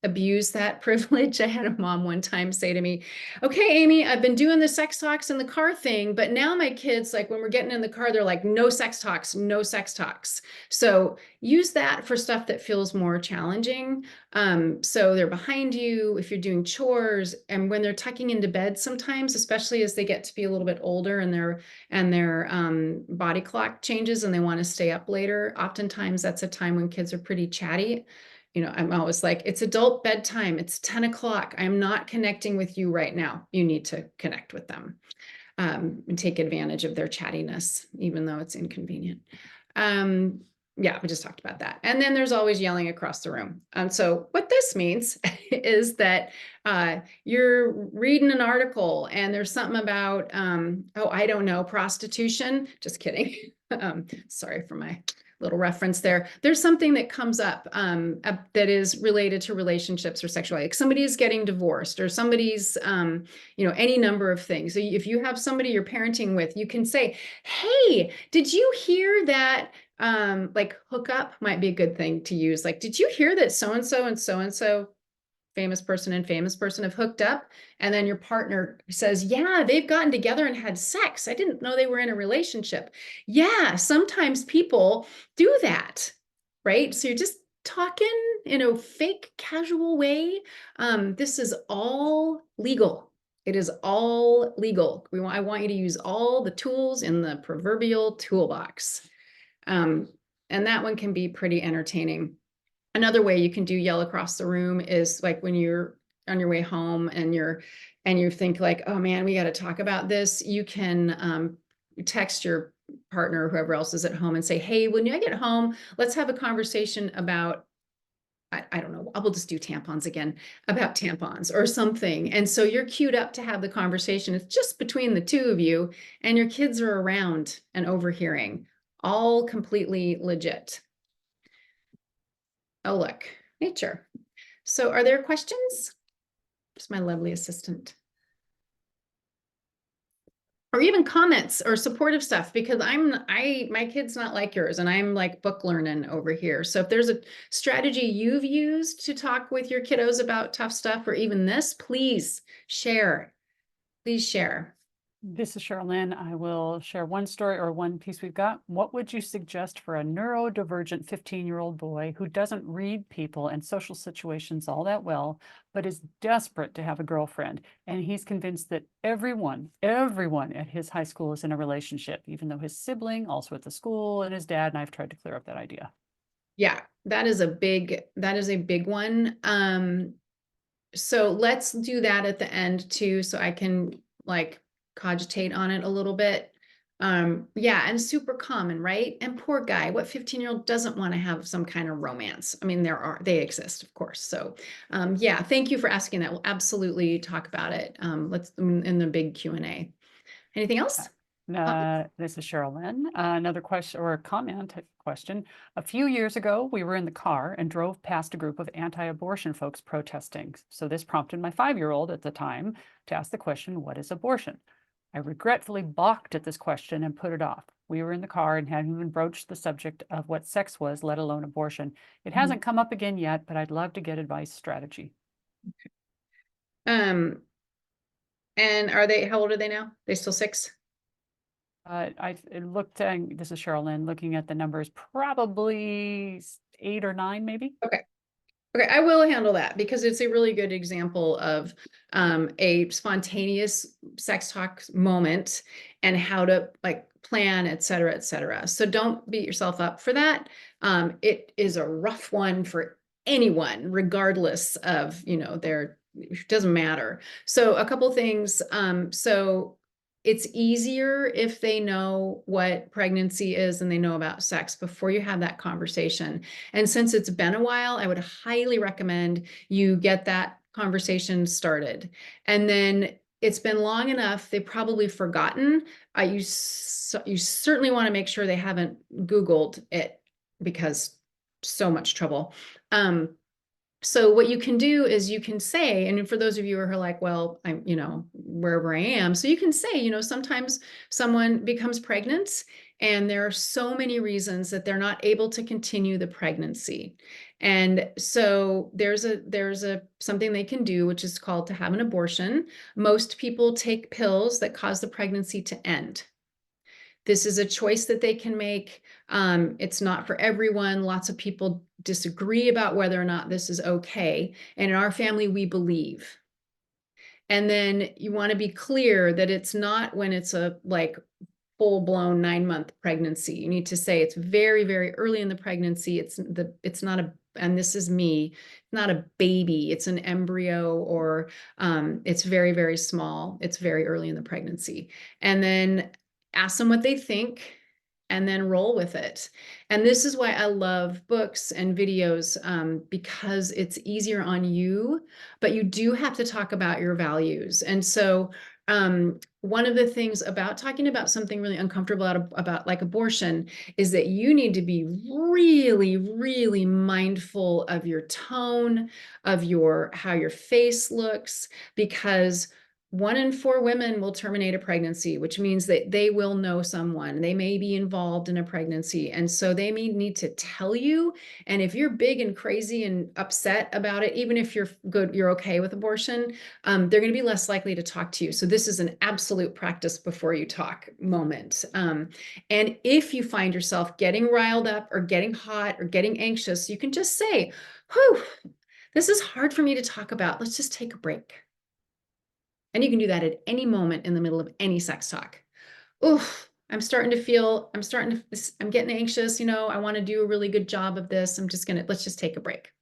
abuse that privilege. I had a mom one time say to me, okay, Amy, I've been doing the sex talks in the car thing, but now my kids, like when we're getting in the car, they're like, no sex talks, no sex talks. So use that for stuff that feels more challenging. So they're behind you if you're doing chores, and when they're tucking into bed sometimes, especially as they get to be a little bit older and their body clock changes and they want to stay up later. Oftentimes that's a time when kids are pretty chatty. You know, I'm always like, it's adult bedtime. It's 10 o'clock. I'm not connecting with you right now. You need to connect with them and take advantage of their chattiness, even though it's inconvenient. Yeah, we just talked about that. And then there's always yelling across the room. So what this means is that you're reading an article and there's something about, oh, I don't know, prostitution. Just kidding. Sorry for my little reference there. There's something that comes up that is related to relationships or sexuality. Like somebody's getting divorced or somebody's, any number of things. So if you have somebody you're parenting with, you can say, hey, did you hear that? Like hookup might be a good thing to use. Like, did you hear that so-and-so and so-and-so famous person and famous person have hooked up? And then your partner says, yeah, they've gotten together and had sex. I didn't know they were in a relationship. Yeah, sometimes people do that, right? So you're just talking in a fake casual way. This is all legal. It is all legal. I want you to use all the tools in the proverbial toolbox. And that one can be pretty entertaining. Another way you can do yell across the room is like when you're on your way home and you think like, oh man, we got to talk about this. You can text your partner or whoever else is at home and say, hey, when I get home, let's have a conversation about, I don't know, I will just do tampons again, about tampons or something. And so you're queued up to have the conversation. It's just between the two of you and your kids are around and overhearing. All completely legit. Oh, look, nature. So are there questions? Just my lovely assistant. Or even comments or supportive stuff, because my kid's not like yours and I'm like book learning over here. So if there's a strategy you've used to talk with your kiddos about tough stuff or even this, please share. Please share. This is Sherilyn. I will share one story or one piece we've got. What would you suggest for a neurodivergent 15-year-old boy who doesn't read people and social situations all that well, but is desperate to have a girlfriend? And he's convinced that everyone at his high school is in a relationship, even though his sibling, also at the school, and his dad, and I've tried to clear up that idea. Yeah, that is a big one. So let's do that at the end too, so I can like cogitate on it a little bit. Yeah, and super common, right? And poor guy, what 15-year-old doesn't want to have some kind of romance? I mean, they exist, of course. So yeah, thank you for asking that. We'll absolutely talk about it. Let's in the big Q&A. Anything else? This is Sherilyn. Another question or a question. A few years ago, we were in the car and drove past a group of anti-abortion folks protesting. So this prompted my 5-year-old at the time to ask the question, what is abortion? I regretfully balked at this question and put it off. We were in the car and hadn't even broached the subject of what sex was, let alone abortion. It hasn't come up again yet, but I'd love to get advice strategy. And how old are they now? They still 6? I looked, this is Sherilyn, looking at the numbers, probably 8 or 9, maybe. Okay, I will handle that because it's a really good example of a spontaneous sex talk moment and how to like plan, et cetera, et cetera. So don't beat yourself up for that. It is a rough one for anyone, regardless of, it doesn't matter. So a couple things. So it's easier if they know what pregnancy is and they know about sex before you have that conversation. And since it's been a while, I would highly recommend you get that conversation started. And then it's been long enough, they've probably forgotten. You certainly want to make sure they haven't Googled it because so much trouble. So what you can do is you can say, and for those of you who are like, well, I'm, wherever I am, so you can say, sometimes someone becomes pregnant and there are so many reasons that they're not able to continue the pregnancy. And so there's a something they can do, which is called to have an abortion. Most people take pills that cause the pregnancy to end. This is a choice that they can make. It's not for everyone. Lots of people disagree about whether or not this is okay. And in our family, we believe. And then you want to be clear that it's not when it's a like full-blown 9-month pregnancy. You need to say it's very, very early in the pregnancy. It's not a, and this is me, not a baby, it's an embryo, or it's very, very small. It's very early in the pregnancy. And then ask them what they think and then roll with it. And this is why I love books and videos, because it's easier on you, but you do have to talk about your values. And so one of the things about talking about something really uncomfortable about like abortion is that you need to be really, really mindful of your tone, of how your face looks, because 1 in 4 women will terminate a pregnancy, which means that they will know someone. They may be involved in a pregnancy. And so they may need to tell you. And if you're big and crazy and upset about it, even if you're okay with abortion, they're going to be less likely to talk to you. So this is an absolute practice before you talk moment. And if you find yourself getting riled up or getting hot or getting anxious, you can just say, whew, this is hard for me to talk about. Let's just take a break. And you can do that at any moment in the middle of any sex talk. Oof, I'm getting anxious. I want to do a really good job of this. Let's just take a break.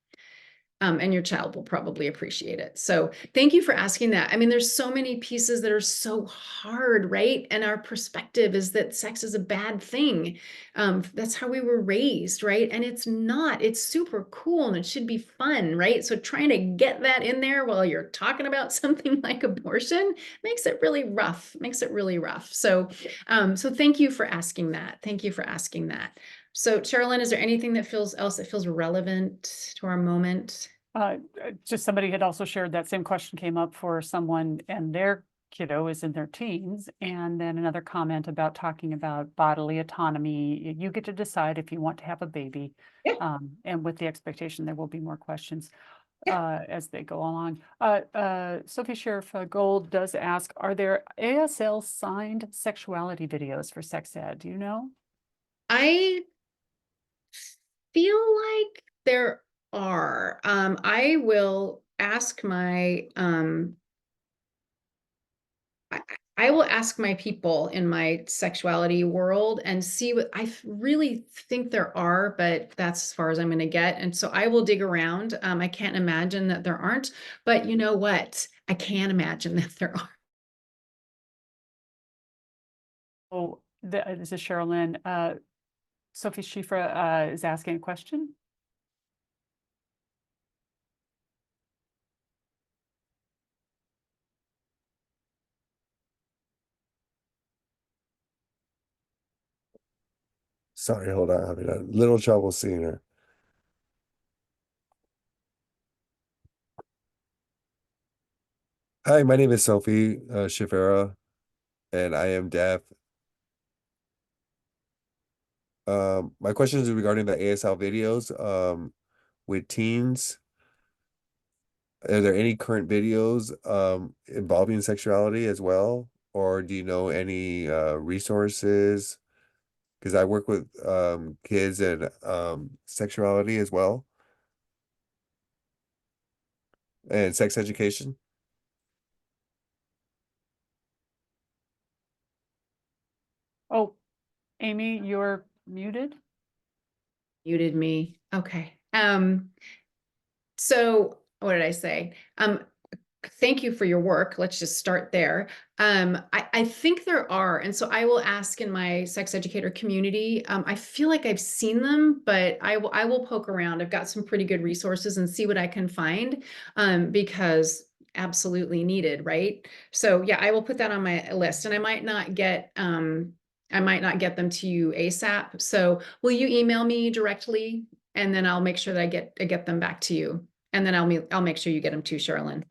And your child will probably appreciate it. So thank you for asking that. I mean, there's so many pieces that are so hard, right? And our perspective is that sex is a bad thing. That's how we were raised, right? And it's not. It's super cool and it should be fun, right? So trying to get that in there while you're talking about something like abortion makes it really rough. So, so thank you for asking that. Thank you for asking that. So, Sherilyn, is there anything that feels relevant to our moment? Just somebody had also shared that same question came up for someone and their kiddo is in their teens. And then another comment about talking about bodily autonomy. You get to decide if you want to have a baby. Yeah. And with the expectation there will be more questions as they go along. Sophie Sheriff Gold does ask, are there ASL signed sexuality videos for sex ed? Do you know? I feel like there are. I will ask my I will ask my people in my sexuality world and see what I really think there are, but that's as far as I'm going to get. And so I will dig around. I can't imagine that there aren't, but you know what? I can imagine that there are. Oh, this is Sherilyn. Sophie Schifra is asking a question. Sorry, hold on. I'm having a little trouble seeing her. Hi, my name is Sophie Shifera, and I am deaf. My question is regarding the ASL videos with teens. Are there any current videos involving sexuality as well? Or do you know any resources? Because I work with kids and sexuality as well, and sex education. Oh, Amy, you're muted. Muted me. Okay. So what did I say? Thank you for your work. Let's just start there. I think there are, and so I will ask in my sex educator community. I feel like I've seen them, but I will poke around. I've got some pretty good resources and see what I can find, because absolutely needed, right? So yeah, I will put that on my list, and I might not get them to you ASAP. So will you email me directly, and then I'll make sure that I get them back to you. And then I'll make sure you get them too, Sherilyn.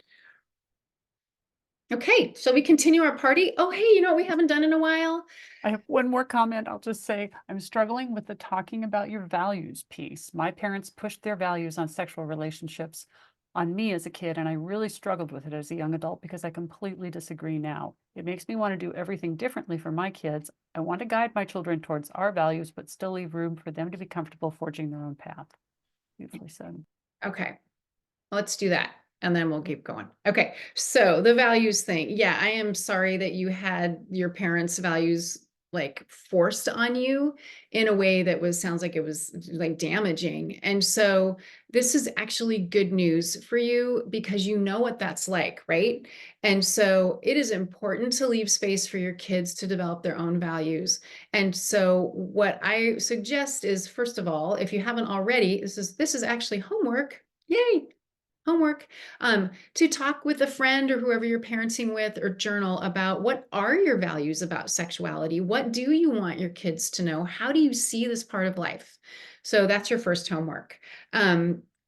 Okay, shall we continue our party? Oh, hey, you know what we haven't done in a while? I have one more comment. I'll just say, I'm struggling with the talking about your values piece. My parents pushed their values on sexual relationships on me as a kid, and I really struggled with it as a young adult because I completely disagree now. It makes me want to do everything differently for my kids. I want to guide my children towards our values, but still leave room for them to be comfortable forging their own path. Beautifully said. Okay, let's do that. And then we'll keep going. Okay, so the values thing. Yeah, I am sorry that you had your parents' values like forced on you in a way that sounds like it was like damaging. And so this is actually good news for you because you know what that's like, right? And so it is important to leave space for your kids to develop their own values. And so what I suggest is, first of all, if you haven't already, this is actually homework. Yay! Homework, to talk with a friend or whoever you're parenting with, or journal about what are your values about sexuality? What do you want your kids to know? How do you see this part of life? So that's your first homework.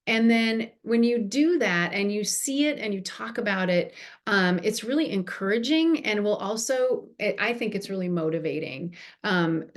And then when you do that and you see it and you talk about it, it's really encouraging and will also, I think it's really motivating.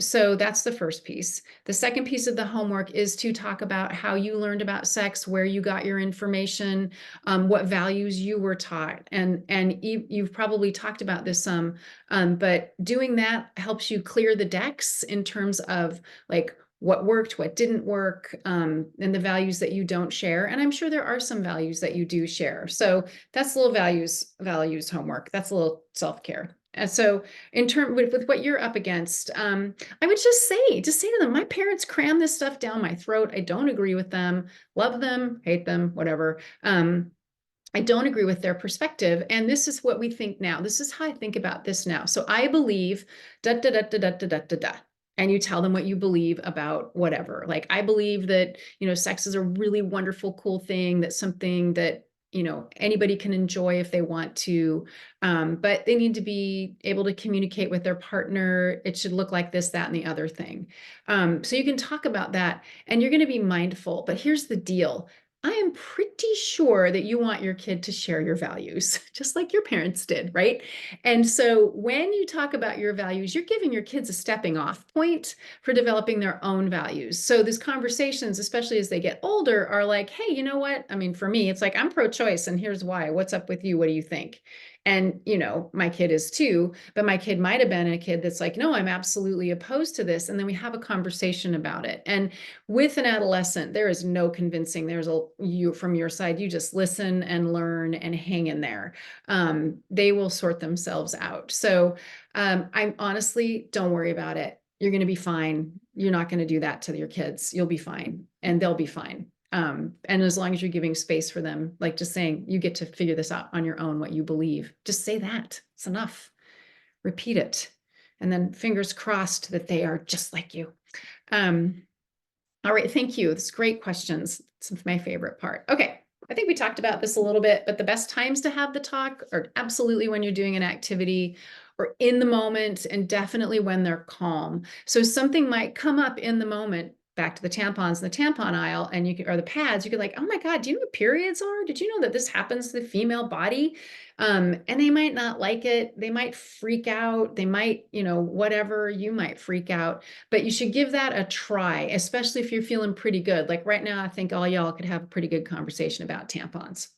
So that's the first piece. The second piece of the homework is to talk about how you learned about sex, where you got your information, what values you were taught. And you've probably talked about this some, but doing that helps you clear the decks in terms of like what worked, what didn't work, and the values that you don't share. And I'm sure there are some values that you do share. So that's a little values homework. That's a little self-care. And so in term with what you're up against, I would just say to them, my parents cram this stuff down my throat. I don't agree with them, love them, hate them, whatever. I don't agree with their perspective. And this is what we think now. This is how I think about this now. So I believe da da da da da da da da da. And you tell them what you believe about whatever. Like, I believe that, sex is a really wonderful, cool thing. That's something that, anybody can enjoy if they want to, but they need to be able to communicate with their partner. It should look like this, that, and the other thing. So you can talk about that and you're going to be mindful, but here's the deal. I am pretty sure that you want your kid to share your values, just like your parents did, right? And so when you talk about your values, you're giving your kids a stepping off point for developing their own values. So these conversations, especially as they get older, are like, hey, you know what? I mean, for me, it's like, I'm pro-choice and here's why. What's up with you? What do you think? And, my kid is too, but my kid might have been a kid that's like, no, I'm absolutely opposed to this. And then we have a conversation about it. And with an adolescent, there is no convincing. You from your side, you just listen and learn and hang in there. They will sort themselves out. So I'm honestly, don't worry about it. You're going to be fine. You're not going to do that to your kids. You'll be fine and they'll be fine. And as long as you're giving space for them, like just saying, you get to figure this out on your own, what you believe, just say that. It's enough. Repeat it. And then fingers crossed that they are just like you. All right, thank you. It's great questions. It's my favorite part. Okay, I think we talked about this a little bit, but the best times to have the talk are absolutely when you're doing an activity or in the moment, and definitely when they're calm. So something might come up in the moment, back to the tampons in the tampon aisle, and or the pads, you could like, oh my God, do you know what periods are? Did you know that this happens to the female body? And they might not like it. They might freak out. They might, whatever, you might freak out, but you should give that a try, especially if you're feeling pretty good. Like right now, I think all y'all could have a pretty good conversation about tampons.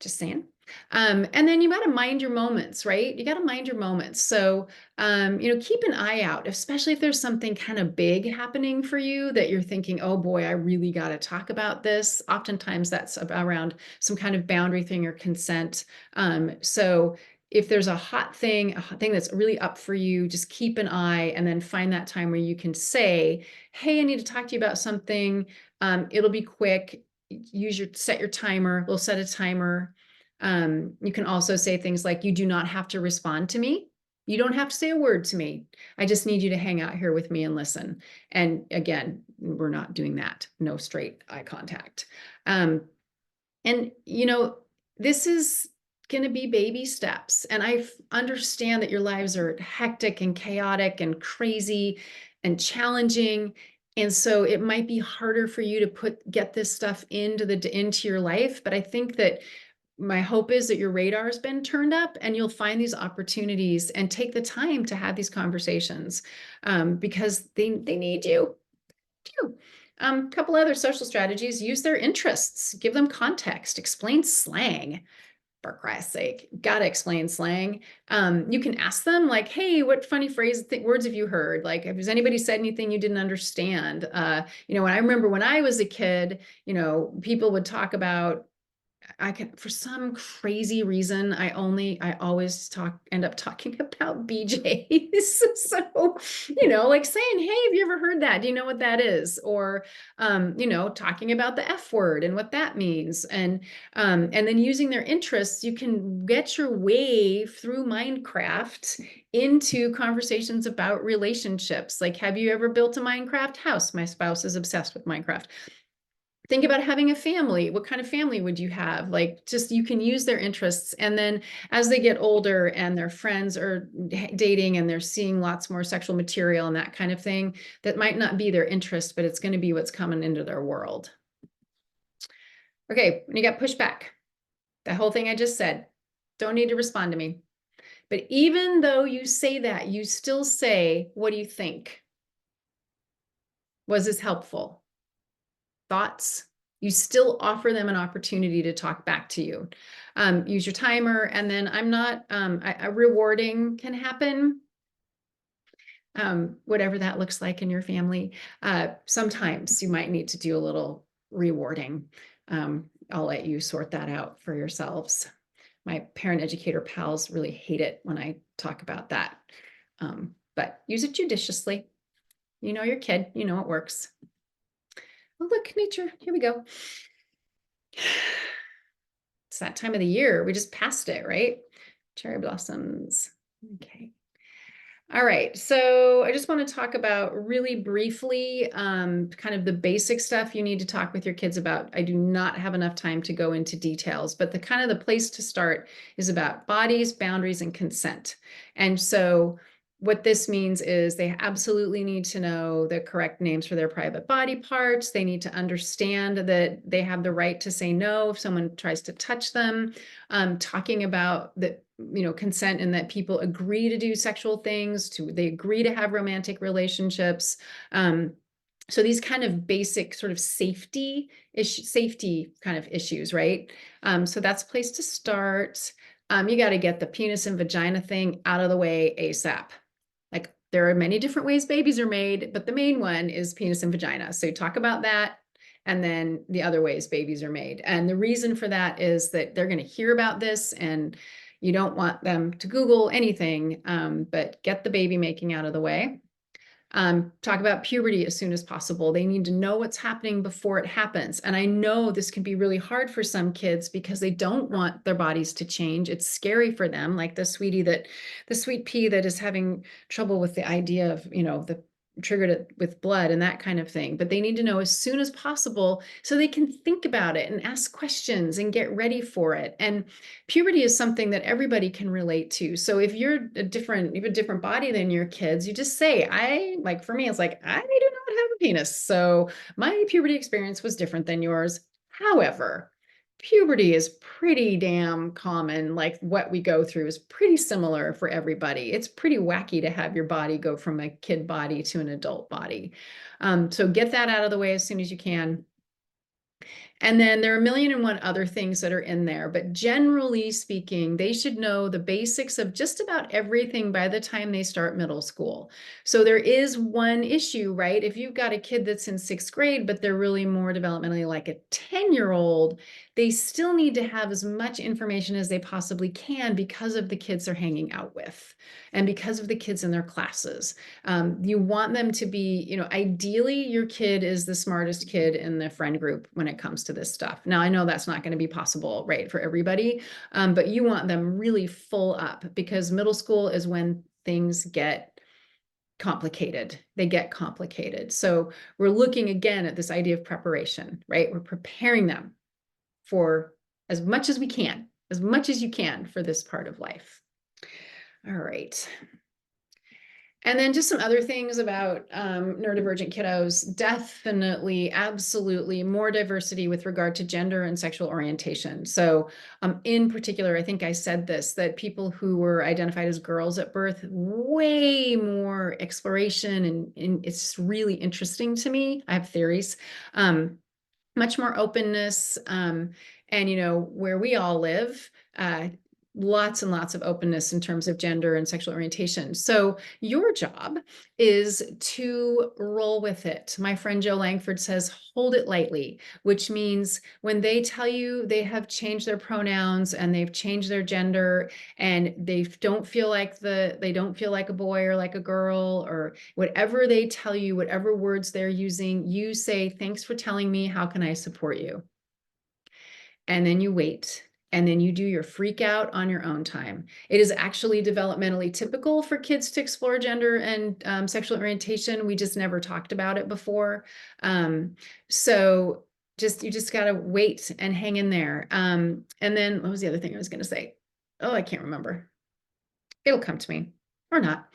Just saying. And then you got to mind your moments, right? You got to mind your moments. So, keep an eye out, especially if there's something kind of big happening for you that you're thinking, oh boy, I really got to talk about this. Oftentimes that's around some kind of boundary thing or consent. So if there's a hot thing that's really up for you, just keep an eye and then find that time where you can say, hey, I need to talk to you about something. It'll be quick. Set your timer. We'll set a timer. You can also say things like, you do not have to respond to me. You don't have to say a word to me. I just need you to hang out here with me and listen. And again, we're not doing that. No straight eye contact. And this is going to be baby steps. And I understand that your lives are hectic and chaotic and crazy and challenging. And so it might be harder for you to get this stuff into your life. But I think that my hope is that your radar has been turned up and you'll find these opportunities and take the time to have these conversations, because they need you. Couple other social strategies: use their interests, give them context, explain slang. For Christ's sake, gotta explain slang. You can ask them like, hey, what funny words have you heard? Like, has anybody said anything you didn't understand? When I remember when I was a kid, people would talk about, for some crazy reason, I always end up talking about BJs. So, like saying, hey, have you ever heard that? Do you know what that is? Or, talking about the F word and what that means. And then using their interests, you can get your way through Minecraft into conversations about relationships. Like, have you ever built a Minecraft house? My spouse is obsessed with Minecraft. Think about having a family. What kind of family would you have? Like, just, you can use their interests. And then as they get older and their friends are dating and they're seeing lots more sexual material and that kind of thing, that might not be their interest, but it's going to be what's coming into their world. Okay, when you got pushback, the whole thing I just said, don't need to respond to me. But even though you say that, you still say, what do you think? Was this helpful? Thoughts? You still offer them an opportunity to talk back to you. Use your timer, and then rewarding can happen. Whatever that looks like in your family. Sometimes you might need to do a little rewarding. I'll let you sort that out for yourselves. My parent educator pals really hate it when I talk about that. But use it judiciously. You know your kid, you know it works. Oh, look, nature, here we go. It's that time of the year. We just passed it, right? Cherry blossoms. Okay. All right, so I just want to talk about really briefly kind of the basic stuff you need to talk with your kids about. I do not have enough time to go into details, but the place to start is about bodies, boundaries, and consent. And so what this means is they absolutely need to know the correct names for their private body parts. They need to understand that they have the right to say no if someone tries to touch them. Talking about the consent, and that people agree to do sexual things, they agree to have romantic relationships. So these kind of basic sort of safety kind of issues, right? So that's a place to start. You got to get the penis and vagina thing out of the way ASAP. Like, there are many different ways babies are made, but the main one is penis and vagina. So you talk about that, and then the other ways babies are made. And the reason for that is that they're going to hear about this, and you don't want them to Google anything, but get the baby making out of the way. Talk about puberty as soon as possible. They need to know what's happening before it happens. And I know this can be really hard for some kids because they don't want their bodies to change. It's scary for them, like the sweet pea that is having trouble with the idea of, the triggered it with blood and that kind of thing. But they need to know as soon as possible so they can think about it and ask questions and get ready for it. And puberty is something that everybody can relate to. So if you have a different body than your kids, you just say, for me, it's like, I do not have a penis. So my puberty experience was different than yours. However, puberty is pretty damn common. Like, what we go through is pretty similar for everybody. It's pretty wacky to have your body go from a kid body to an adult body. So get that out of the way as soon as you can. And then there are 1,000,001 other things that are in there, but generally speaking, they should know the basics of just about everything by the time they start middle school. So there is one issue, right? If you've got a kid that's in 6th grade, but they're really more developmentally like a 10-year-old, they still need to have as much information as they possibly can because of the kids they're hanging out with and because of the kids in their classes. You want them to be, ideally your kid is the smartest kid in the friend group when it comes to this stuff. Now, I know that's not going to be possible, right, for everybody, but you want them really full up, because middle school is when things get complicated. They get complicated. So we're looking again at this idea of preparation, right? We're preparing them for as much as we can, as much as you can for this part of life. All right. And then just some other things about neurodivergent kiddos. Definitely, absolutely more diversity with regard to gender and sexual orientation. So in particular, I think I said this, that people who were identified as girls at birth, way more exploration, and it's really interesting to me. I have theories. Much more openness, and where we all live, lots and lots of openness in terms of gender and sexual orientation. So your job is to roll with it. My friend Joe Langford says, hold it lightly, which means when they tell you they have changed their pronouns and they've changed their gender and they don't feel like a boy or like a girl, or whatever they tell you, whatever words they're using, you say, thanks for telling me, how can I support you? And then you wait, and then you do your freak out on your own time. It is actually developmentally typical for kids to explore gender and sexual orientation. We just never talked about it before. So you just gotta wait and hang in there. And then what was the other thing I was gonna say? Oh, I can't remember. It'll come to me or not.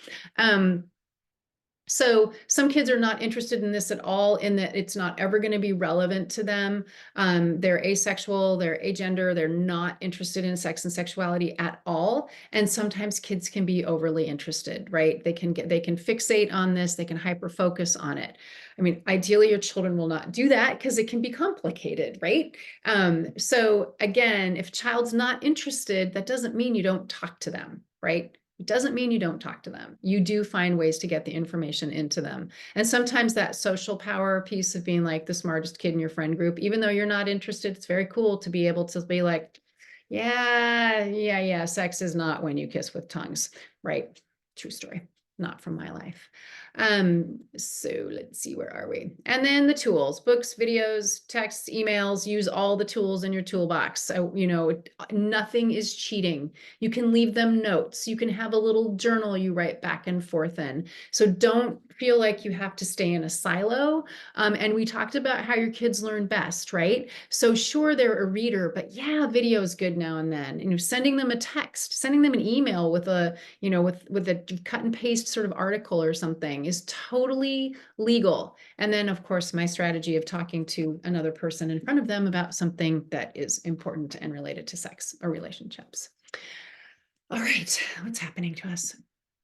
So some kids are not interested in this at all, in that it's not ever going to be relevant to them. They're asexual, they're agender, they're not interested in sex and sexuality at all. And sometimes kids can be overly interested, right? They can fixate on this, they can hyper focus on it. I mean, ideally your children will not do that because it can be complicated, right? So again, if a child's not interested, that doesn't mean you don't talk to them, right? It doesn't mean you don't talk to them. You do find ways to get the information into them. And sometimes that social power piece of being like the smartest kid in your friend group, even though you're not interested, it's very cool to be able to be like, yeah, sex is not when you kiss with tongues, right? True story, not from my life. So let's see, where are we? And then the tools, books, videos, texts, emails, use all the tools in your toolbox. So, nothing is cheating. You can leave them notes. You can have a little journal you write back and forth in. So don't feel like you have to stay in a silo. And we talked about how your kids learn best, right? So sure, they're a reader, but yeah, video is good now and then. Sending them a text, sending them an email with a, with a cut and paste sort of article or something is totally legal. And then of course, my strategy of talking to another person in front of them about something that is important and related to sex or relationships. All right, what's happening to us?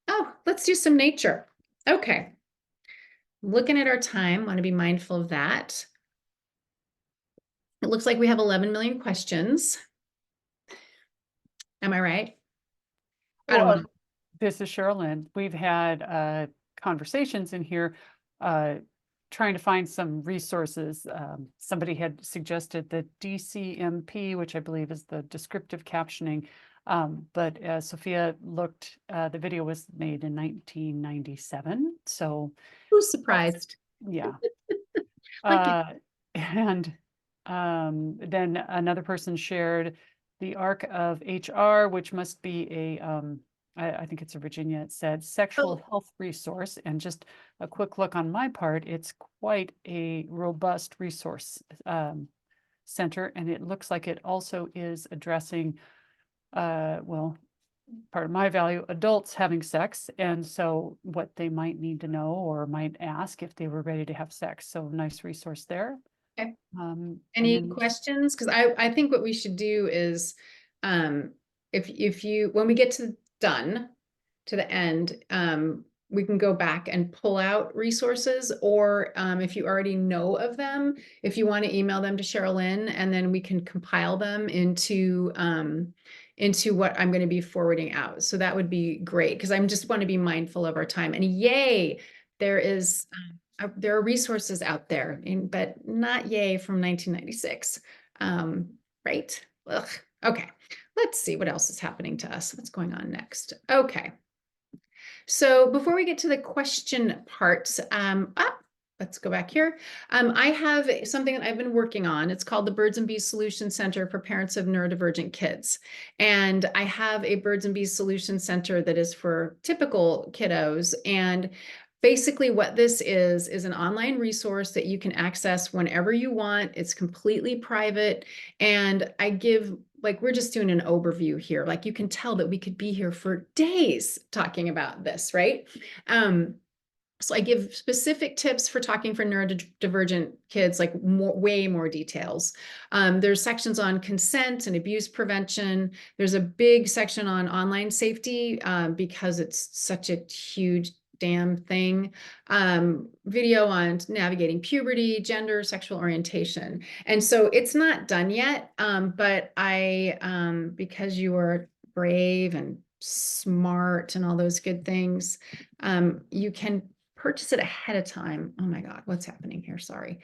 Oh, let's do some nature. Okay. Looking at our time, want to be mindful of that. It looks like we have 11 million questions. Am I right? I don't want to. This is Sherilyn. We've had conversations in here trying to find some resources. Somebody had suggested the DCMP, which I believe is the descriptive captioning. But as Sophia looked, the video was made in 1997. So Who's surprised? yeah. Like And then another person shared the arc of HR, which must be a I think it's a Virginia, it said sexual health resource. And just a quick look on my part, it's quite a robust resource center. And it looks like it also is addressing, well, part of my value, adults having sex. And so what they might need to know or might ask if they were ready to have sex. So nice resource there. Okay. Any questions? Because I think what we should do is, if you, when we get to the end, we can go back and pull out resources, or if you already know of them, if you want to email them to Sherilyn, and then we can compile them into what I'm going to be forwarding out. So that would be great, because I just want to be mindful of our time. And yay, there are resources out there, but not yay from 1996. Right? Ugh. Okay, let's see what else is happening to us. What's going on next? Okay. So before we get to the question part, let's go back here. I have something that I've been working on. It's called the Birds and Bees Solution Center for Parents of Neurodivergent Kids. And I have a Birds and Bees Solution Center that is for typical kiddos. And basically what this is an online resource that you can access whenever you want. It's completely private. And I give like we're just doing an overview here. Like you can tell that we could be here for days talking about this, right? So I give specific tips for talking for neurodivergent kids, like way more details. There's sections on consent and abuse prevention. There's a big section on online safety because it's such a huge damn thing. Video on navigating puberty, gender, sexual orientation. And so it's not done yet, but because you are brave and smart and all those good things, you can purchase it ahead of time. Oh my God, what's happening here? Sorry.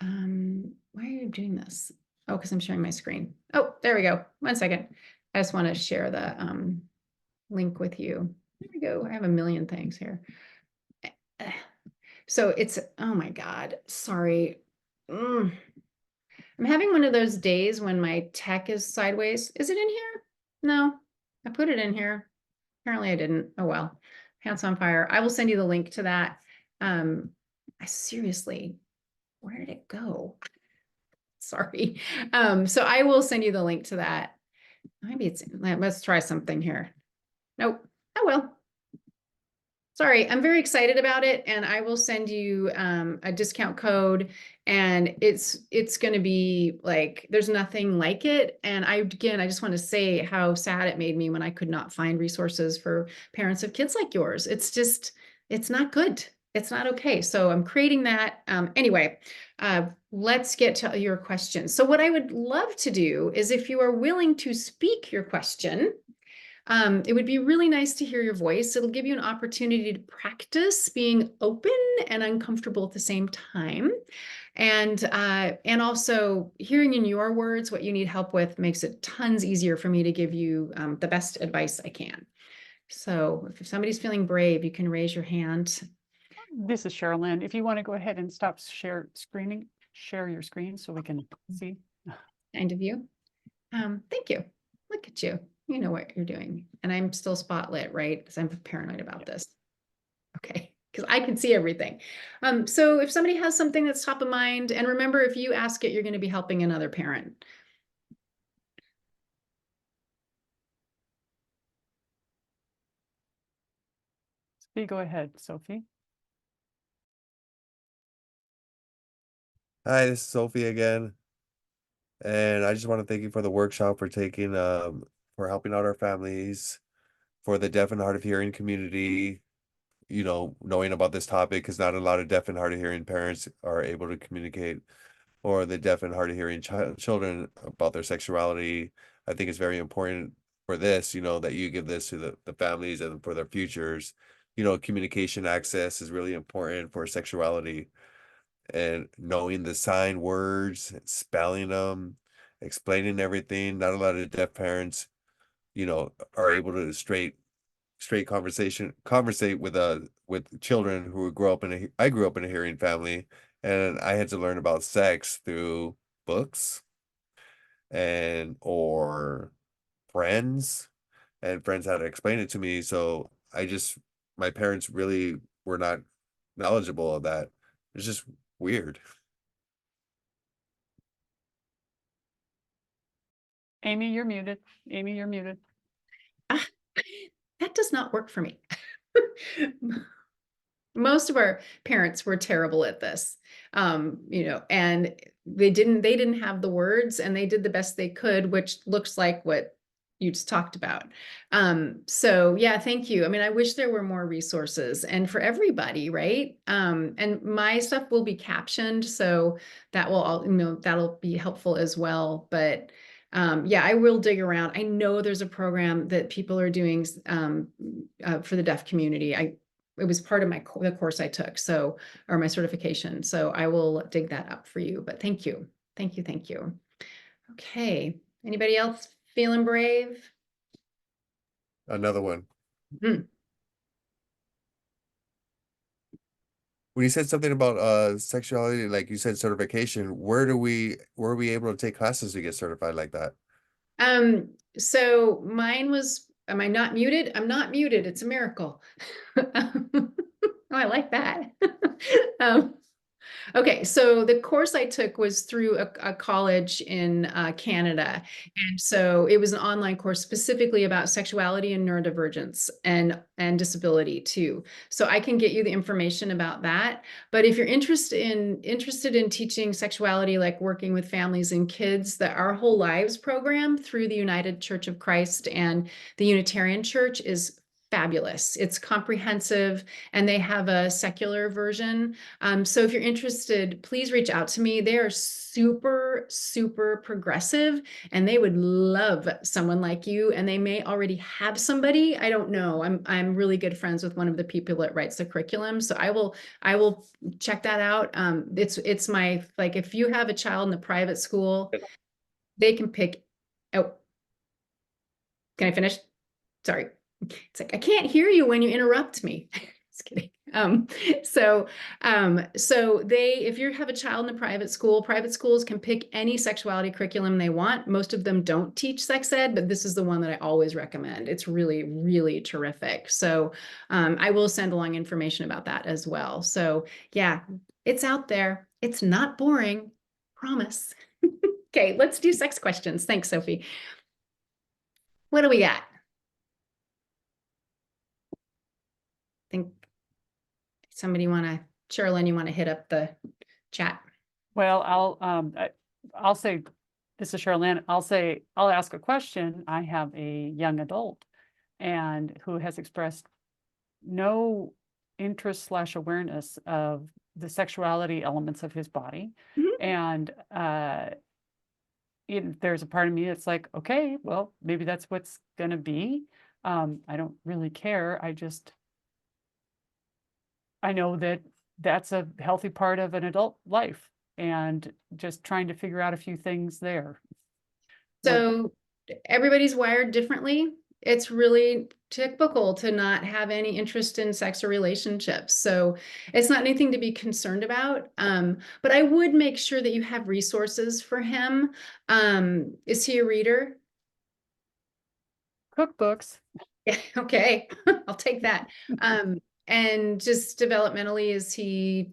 Why are you doing this? Oh, because I'm sharing my screen. Oh, there we go. 1 second. I just want to share the link with you. There we go. I have a million things here. So it's, oh my God, sorry. I'm having one of those days when my tech is sideways. Is it in here? No, I put it in here. Apparently I didn't. Oh well. Pants on Fire. I will send you the link to that. I seriously, where did it go? Sorry. So I will send you the link to that. Maybe it's, let's try something here. Nope. Oh well. Sorry, I'm very excited about it, and I will send you a discount code, and it's going to be like, there's nothing like it. And I just want to say how sad it made me when I could not find resources for parents of kids like yours. It's just, it's not good. It's not okay. So I'm creating that. Anyway, let's get to your questions. So what I would love to do is, if you are willing to speak your question, it would be really nice to hear your voice. It'll give you an opportunity to practice being open and uncomfortable at the same time. And also hearing in your words what you need help with makes it tons easier for me to give you the best advice I can. So if somebody's feeling brave, you can raise your hand. This is Sherilyn. If you want to go ahead and stop share your screen so we can see. Kind of you. Thank you. Look at you. You know what you're doing. And I'm still spotlit, right? Because I'm paranoid about this. Okay, because I can see everything. So if somebody has something that's top of mind, and remember, if you ask it, you're going to be helping another parent. Go ahead, Sophie. Hi, this is Sophie again. And I just want to thank you for the workshop, for taking, for helping out our families, for the deaf and hard of hearing community, knowing about this topic, because not a lot of deaf and hard of hearing parents are able to communicate, or the deaf and hard of hearing children about their sexuality. I think it's very important for this, that you give this to the families and for their futures. Communication access is really important for sexuality, and knowing the sign words, spelling them, explaining everything. Not a lot of deaf parents, are able to straight conversate with children who grew up I grew up in a hearing family, and I had to learn about sex through books or friends, and friends had to explain it to me. So my parents really were not knowledgeable of that. It's just weird. Amy, you're muted. Amy, you're muted. That does not work for me. Most of our parents were terrible at this, and they didn't have the words, and they did the best they could, which looks like what you just talked about. So yeah, thank you. I mean, I wish there were more resources, and for everybody, right? And my stuff will be captioned, so that will all, that'll be helpful as well. But yeah, I will dig around. I know there's a program that people are doing for the deaf community. It was part of the course I took, or my certification. So I will dig that up for you. But thank you, thank you, thank you. Okay, anybody else feeling brave? Another one. Hmm. When you said something about sexuality, like you said certification, were we able to take classes to get certified like that? So mine was, am I not muted? I'm not muted. It's a miracle. Oh, I like that. Okay, so the course I took was through a college in Canada. And so it was an online course specifically about sexuality and neurodivergence and disability too. So I can get you the information about that. But if you're interested in teaching sexuality, like working with families and kids, the Our Whole Lives program through the United Church of Christ and the Unitarian Church is fabulous. It's comprehensive, and they have a secular version. So if you're interested, please reach out to me. They are super, super progressive, and they would love someone like you. And they may already have somebody. I don't know. I'm really good friends with one of the people that writes the curriculum, so I will check that out. It's my, like, if you have a child in the private school, they can pick. Oh, can I finish? Sorry. It's like, I can't hear you when you interrupt me. Just kidding. So if you have a child in a private schools can pick any sexuality curriculum they want. Most of them don't teach sex ed, but this is the one that I always recommend. It's really, really terrific. So I will send along information about that as well. So yeah, it's out there. It's not boring, promise. Okay, let's do sex questions. Thanks, Sophie. What do we got? Think somebody Sherilyn, you want to hit up the chat? Well, I'll say, this is Sherilyn, I'll ask a question. I have a young adult and who has expressed no interest / awareness of the sexuality elements of his body. And there's a part of me that's like, okay, well, maybe that's what's gonna be. I don't really care. I know that that's a healthy part of an adult life, and just trying to figure out a few things there. So everybody's wired differently. It's really typical to not have any interest in sex or relationships. So it's not anything to be concerned about. But I would make sure that you have resources for him. Is he a reader? Cookbooks. Yeah, okay, I'll take that. And just developmentally, is he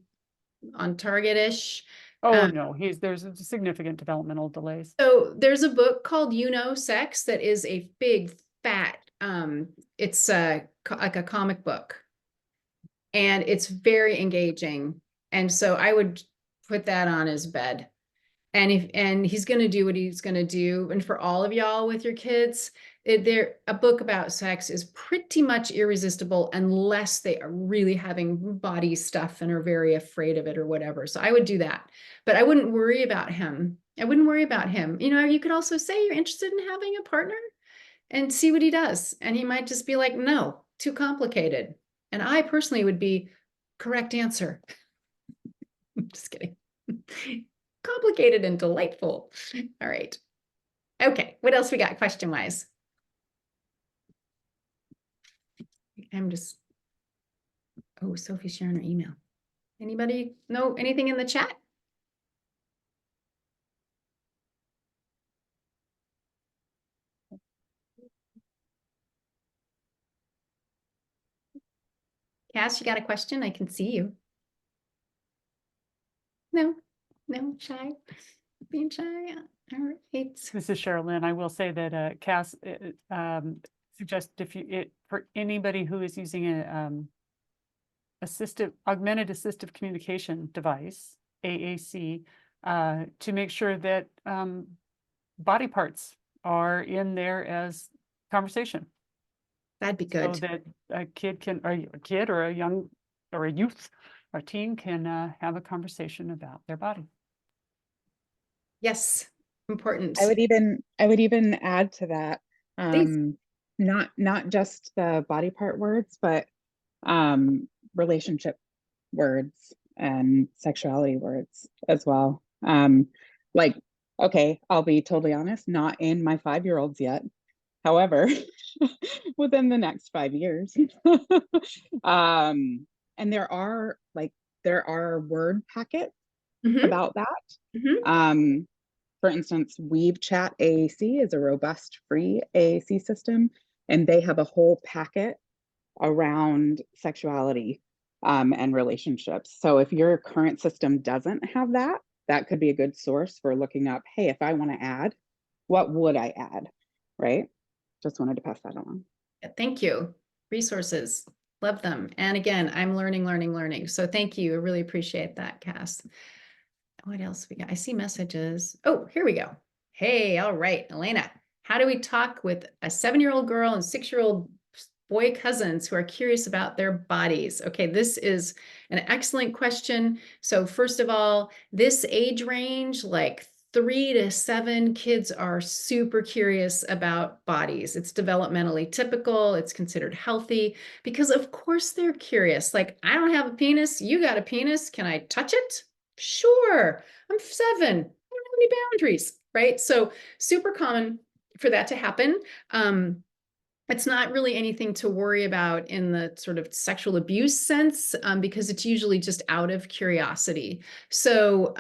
on target-ish? Oh, no, there's a significant developmental delays. So there's a book called You Know Sex that is a big, fat, it's like a comic book. And it's very engaging. And so I would put that on his bed. And he's going to do what he's going to do. And for all of y'all with your kids, a book about sex is pretty much irresistible unless they are really having body stuff and are very afraid of it or whatever. So I would do that, but I wouldn't worry about him. You know, you could also say you're interested in having a partner and see what he does. And he might just be like, no, too complicated. And I personally would be correct answer. I'm just kidding. Complicated and delightful. All right. Okay, what else we got question-wise? Oh, Sophie's sharing her email. Anybody know anything in the chat? Cass, you got a question? I can see you. No, shy, being shy. All right. This is Sherilyn. I will say that Cass suggests for anybody who is using a augmented assistive communication device, AAC, to make sure that body parts are in there as conversation. That'd be good. So that a kid or a young or a youth or teen can have a conversation about their body. Yes, important. I would even add to that, Please. not just the body part words, but relationship words and sexuality words as well. Like, okay, I'll be totally honest, not in my 5-year-olds yet. However, within the next 5 years. And there are word packets about that. For instance, Weave Chat AAC is a robust free AAC system, and they have a whole packet around sexuality and relationships. So if your current system doesn't have that, that could be a good source for looking up, hey, if I want to add, what would I add? Right? Just wanted to pass that along. Thank you. Resources, love them. And again, I'm learning. So thank you. I really appreciate that, Cass. What else we got? I see messages. Oh, here we go. Hey, all right, Elena, how do we talk with a 7-year-old girl and 6-year-old boy cousins who are curious about their bodies? Okay, this is an excellent question. So first of all, this age range, like 3 to 7, kids are super curious about bodies. It's developmentally typical. It's considered healthy because of course they're curious. Like, I don't have a penis. You got a penis. Can I touch it? Sure. I'm 7. I don't have any boundaries, right? So super common for that to happen. It's not really anything to worry about in the sort of sexual abuse sense, because it's usually just out of curiosity. So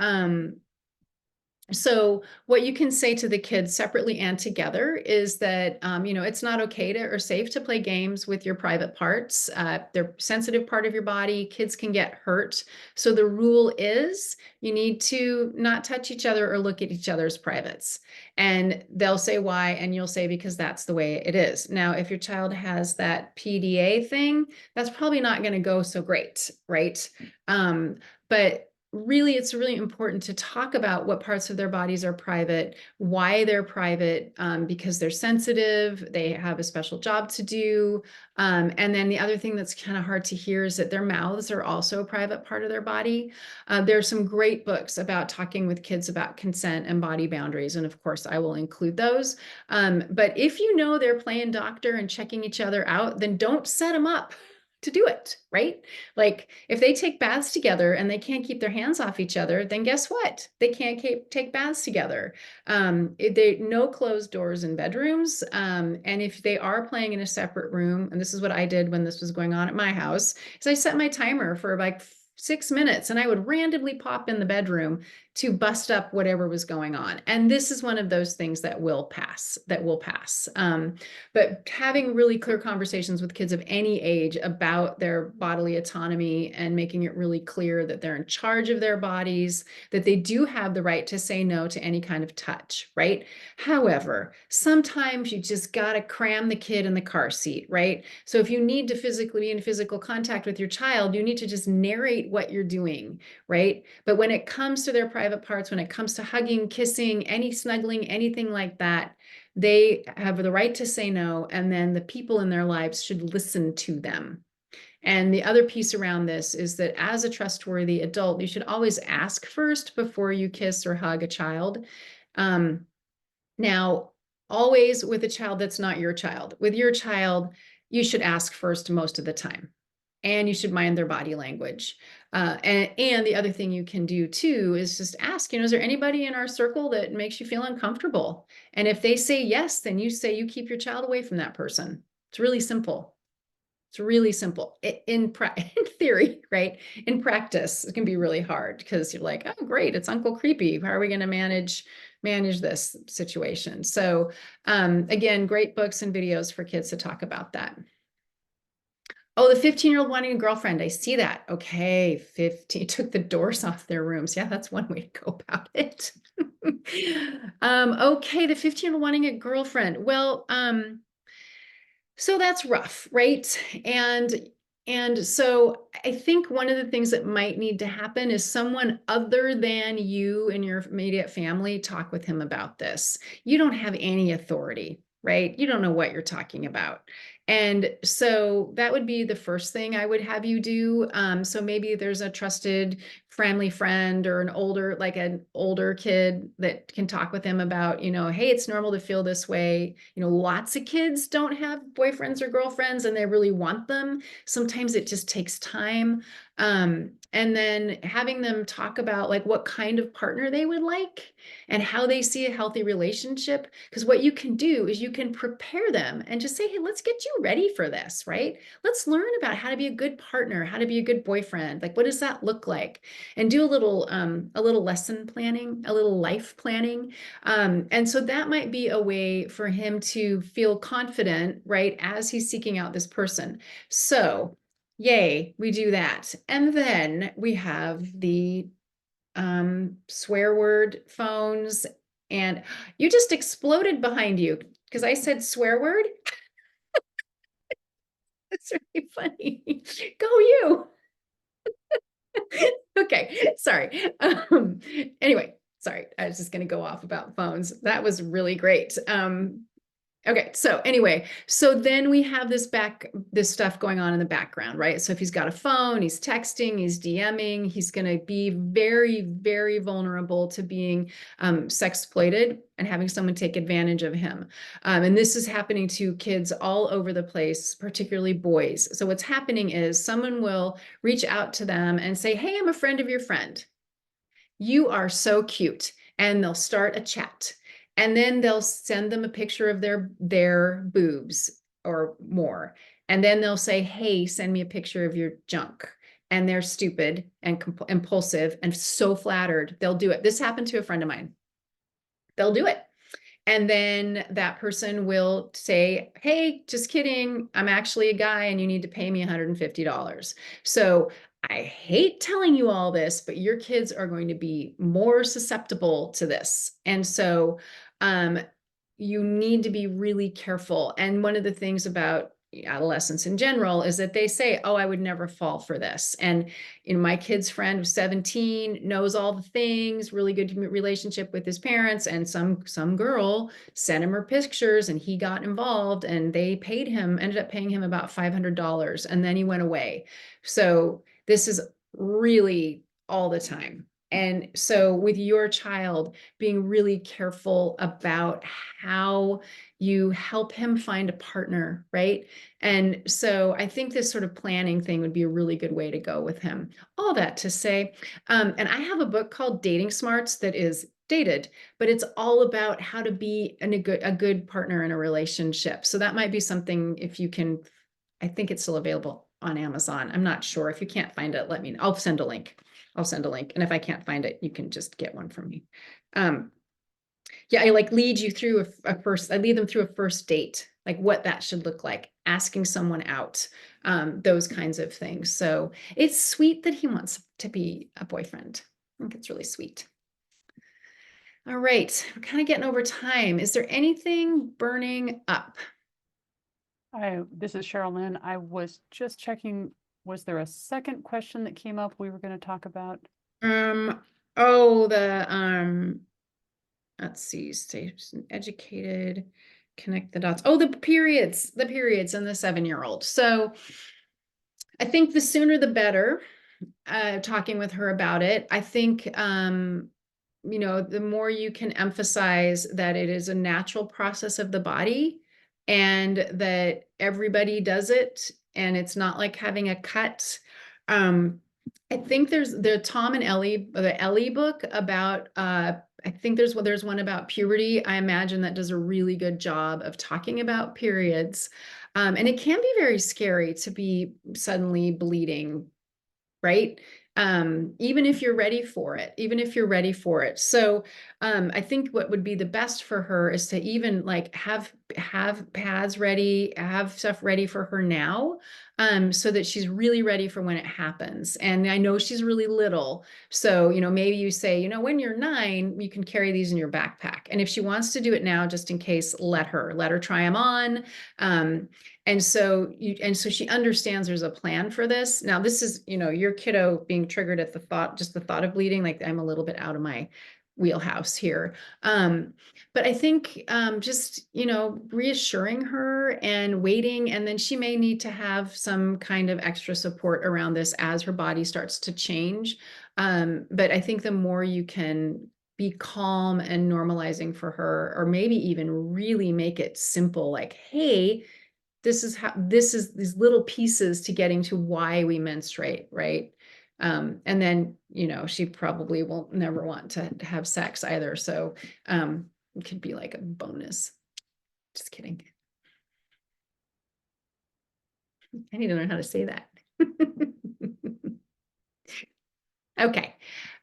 what you can say to the kids separately and together is that, it's not okay to or safe to play games with your private parts. They're a sensitive part of your body. Kids can get hurt. So the rule is you need to not touch each other or look at each other's privates. And they'll say why, and you'll say because that's the way it is. Now, if your child has that PDA thing, that's probably not going to go so great, right? But really, it's really important to talk about what parts of their bodies are private, why they're private, because they're sensitive, they have a special job to do. And then the other thing that's kind of hard to hear is that their mouths are also a private part of their body. There are some great books about talking with kids about consent and body boundaries. And of course, I will include those. But if you know they're playing doctor and checking each other out, then don't set them up to do it, right? Like if they take baths together and they can't keep their hands off each other, then guess what? They can't take baths together. No closed doors in bedrooms. And if they are playing in a separate room, and this is what I did when this was going on at my house, is I set my timer for like 6 minutes and I would randomly pop in the bedroom to bust up whatever was going on. And this is one of those things that will pass. But having really clear conversations with kids of any age about their bodily autonomy and making it really clear that they're in charge of their bodies, that they do have the right to say no to any kind of touch, right? However, sometimes you just got to cram the kid in the car seat, right? So if you need to physically be in physical contact with your child, you need to just narrate what you're doing, right? But when it comes to their private parts, when it comes to hugging, kissing, any snuggling, anything like that, they have the right to say no, and then the people in their lives should listen to them. And the other piece around this is that as a trustworthy adult, you should always ask first before you kiss or hug a child. Now, always with a child that's not your child. With your child, you should ask first most of the time. And you should mind their body language. And the other thing you can do too is just ask, is there anybody in our circle that makes you feel uncomfortable? And if they say yes, then you say you keep your child away from that person. It's really simple. It's really simple in theory, right? In practice, it can be really hard because you're like, oh, great, it's Uncle Creepy. How are we going to manage this situation? So again, great books and videos for kids to talk about that. Oh, the 15-year-old wanting a girlfriend. I see that. Okay, 15 took the doors off their rooms. Yeah, that's one way to go about it. Okay, the 15-year-old wanting a girlfriend. Well, so that's rough, right? And so I think one of the things that might need to happen is someone other than you and your immediate family talk with him about this. You don't have any authority, right? You don't know what you're talking about. And so that would be the first thing I would have you do. So maybe there's a trusted family friend or an older kid that can talk with him about, hey, it's normal to feel this way. Lots of kids don't have boyfriends or girlfriends and they really want them. Sometimes it just takes time. And then having them talk about like what kind of partner they would like and how they see a healthy relationship. Because what you can do is you can prepare them and just say, hey, let's get you ready for this, right? Let's learn about how to be a good partner, how to be a good boyfriend. Like, what does that look like? And do a little lesson planning, a little life planning. And so that might be a way for him to feel confident, right? As he's seeking out this person. So Yay, we do that. And then we have the swear word phones, and you just exploded behind you because I said swear word. That's really funny. Go you. Okay, sorry. Anyway, sorry. I was just going to go off about phones. That was really great. Okay, so anyway, so then we have this stuff going on in the background, right? So if he's got a phone, he's texting, he's DMing, he's going to be very, very vulnerable to being sexploited and having someone take advantage of him. And this is happening to kids all over the place, particularly boys. So what's happening is someone will reach out to them and say, hey, I'm a friend of your friend. You are so cute. And they'll start a chat. And then they'll send them a picture of their boobs or more. And then they'll say, hey, send me a picture of your junk. And they're stupid and impulsive and so flattered. They'll do it. This happened to a friend of mine. They'll do it. And then that person will say, hey, just kidding. I'm actually a guy and you need to pay me $150. So I hate telling you all this, but your kids are going to be more susceptible to this. And so you need to be really careful. And one of the things about adolescents in general is that they say, oh, I would never fall for this. And my kid's friend was 17, knows all the things, really good relationship with his parents, and some girl sent him her pictures and he got involved and they ended up paying him about $500, and then he went away. So this is really all the time. And so with your child, being really careful about how you help him find a partner, right? And so I think this sort of planning thing would be a really good way to go with him. All that to say, and I have a book called Dating Smarts that is dated, but it's all about how to be a good partner in a relationship. So that might be something, if you can, I think it's still available on Amazon. I'm not sure. If you can't find it, let me know. I'll send a link. And if I can't find it, you can just get one from me. Yeah, I lead you through I lead them through a first date, like what that should look like, asking someone out, those kinds of things. So it's sweet that he wants to be a boyfriend. I think it's really sweet. All right, we're kind of getting over time. Is there anything burning up? This is Cheryl Lynn. I was just checking, was there a second question that came up we were going to talk about? Let's see, stay educated, connect the dots. Oh, the periods and the 7-year-old. So I think the sooner the better, talking with her about it. I think, the more you can emphasize that it is a natural process of the body and that everybody does it and it's not like having a cut. I think there's the Tom and Ellie, the Ellie book about, I think there's one about puberty. I imagine that does a really good job of talking about periods. And it can be very scary to be suddenly bleeding, right? Even if you're ready for it. So I think what would be the best for her is to even have pads ready, have stuff ready for her now, so that she's really ready for when it happens. And I know she's really little, so maybe you say, when you're 9, you can carry these in your backpack. And if she wants to do it now, just in case, let her try them on. And so she understands there's a plan for this. Now, this is, your kiddo being triggered at the thought of bleeding, like I'm a little bit out of my wheelhouse here. But I think just, reassuring her and waiting, and then she may need to have some kind of extra support around this as her body starts to change. But I think the more you can be calm and normalizing for her, or maybe even really make it simple, like, hey, this is these little pieces to getting to why we menstruate, right? And then, she probably will never want to have sex either. So it could be like a bonus. Just kidding. I need to learn how to say that. Okay.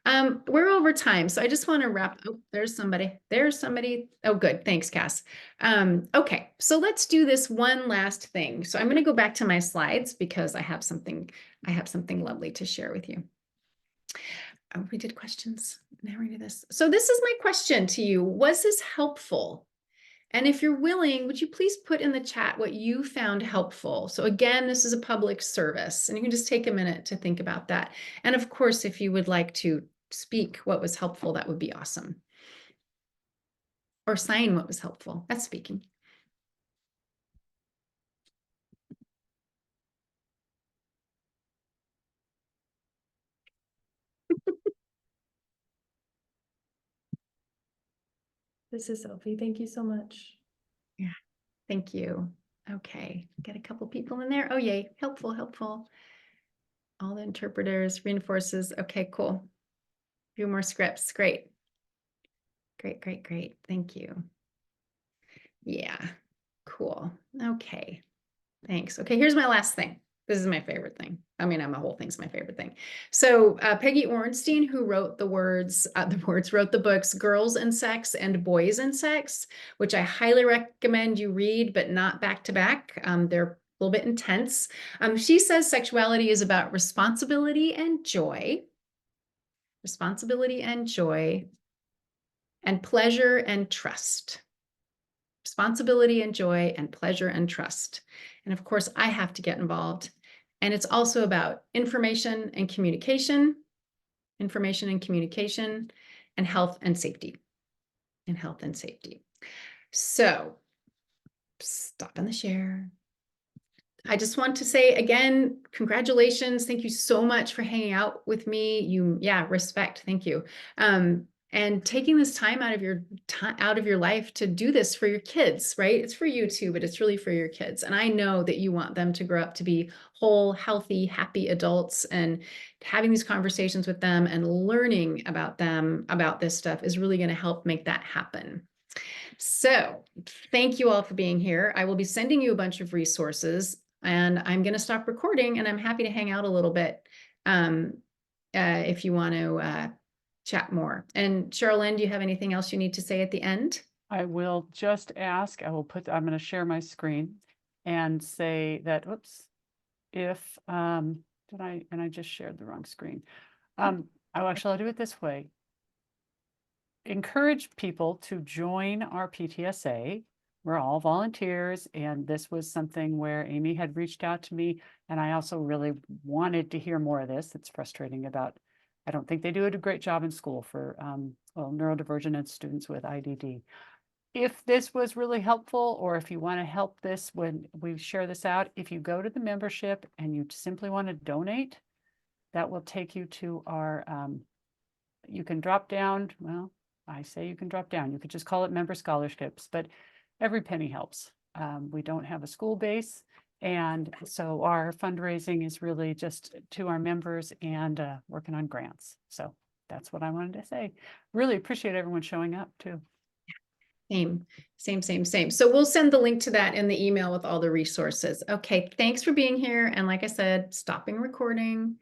We're over time, so I just want to wrap. Oh, there's somebody. There's somebody. Oh, good. Thanks, Cass. Okay, so let's do this one last thing. So I'm going to go back to my slides because I have something lovely to share with you. Oh, we did questions. Now we do this. So this is my question to you. Was this helpful? And if you're willing, would you please put in the chat what you found helpful? So again, this is a public service, and you can just take a minute to think about that. And of course, if you would like to speak what was helpful, that would be awesome. Or sign what was helpful. That's speaking. This is Sophie. Thank you so much. Yeah, thank you. Okay, get a couple people in there. Oh, yay, helpful, helpful. All the interpreters, reinforces. Okay, cool. A few more scripts. Great. Great, great, great. Thank you. Yeah, cool. Okay, thanks. Okay, here's my last thing. This is my favorite thing. I mean, the whole thing's my favorite thing. So Peggy Orenstein, who wrote wrote the books Girls and Sex and Boys and Sex, which I highly recommend you read, but not back to back. They're a little bit intense. She says sexuality is about responsibility and joy. Responsibility and joy, and pleasure and trust. Responsibility and joy and pleasure and trust. And of course, I have to get involved. And it's also about information and communication, and health and safety, So stopping the share. I just want to say again, congratulations. Thank you so much for hanging out with me. Respect. Thank you. And taking this time out of your life to do this for your kids, right? It's for you too, but it's really for your kids. And I know that you want them to grow up to be whole, healthy, happy adults, and having these conversations with them and learning about them, about this stuff, is really going to help make that happen. So thank you all for being here. I will be sending you a bunch of resources, and I'm going to stop recording, and I'm happy to hang out a little bit if you want to chat more. And Cheryl-Lynn, do you have anything else you need to say at the end? I will just ask, I'm going to share my screen and say that, oops, if, and I just shared the wrong screen. I'll do it this way. Encourage people to join our PTSA. We're all volunteers, and this was something where Amy had reached out to me, and I also really wanted to hear more of this. It's frustrating I don't think they do a great job in school for neurodivergent and students with IDD. If this was really helpful, or if you want to help this when we share this out, if you go to the membership and you simply want to donate, that will take you to our, you can drop down, well, I say you can drop down. You could just call it member scholarships, but every penny helps. We don't have a school base, and so our fundraising is really just to our members and working on grants. So that's what I wanted to say. Really appreciate everyone showing up too. Same. So we'll send the link to that in the email with all the resources. Okay, thanks for being here. And like I said, stopping recording.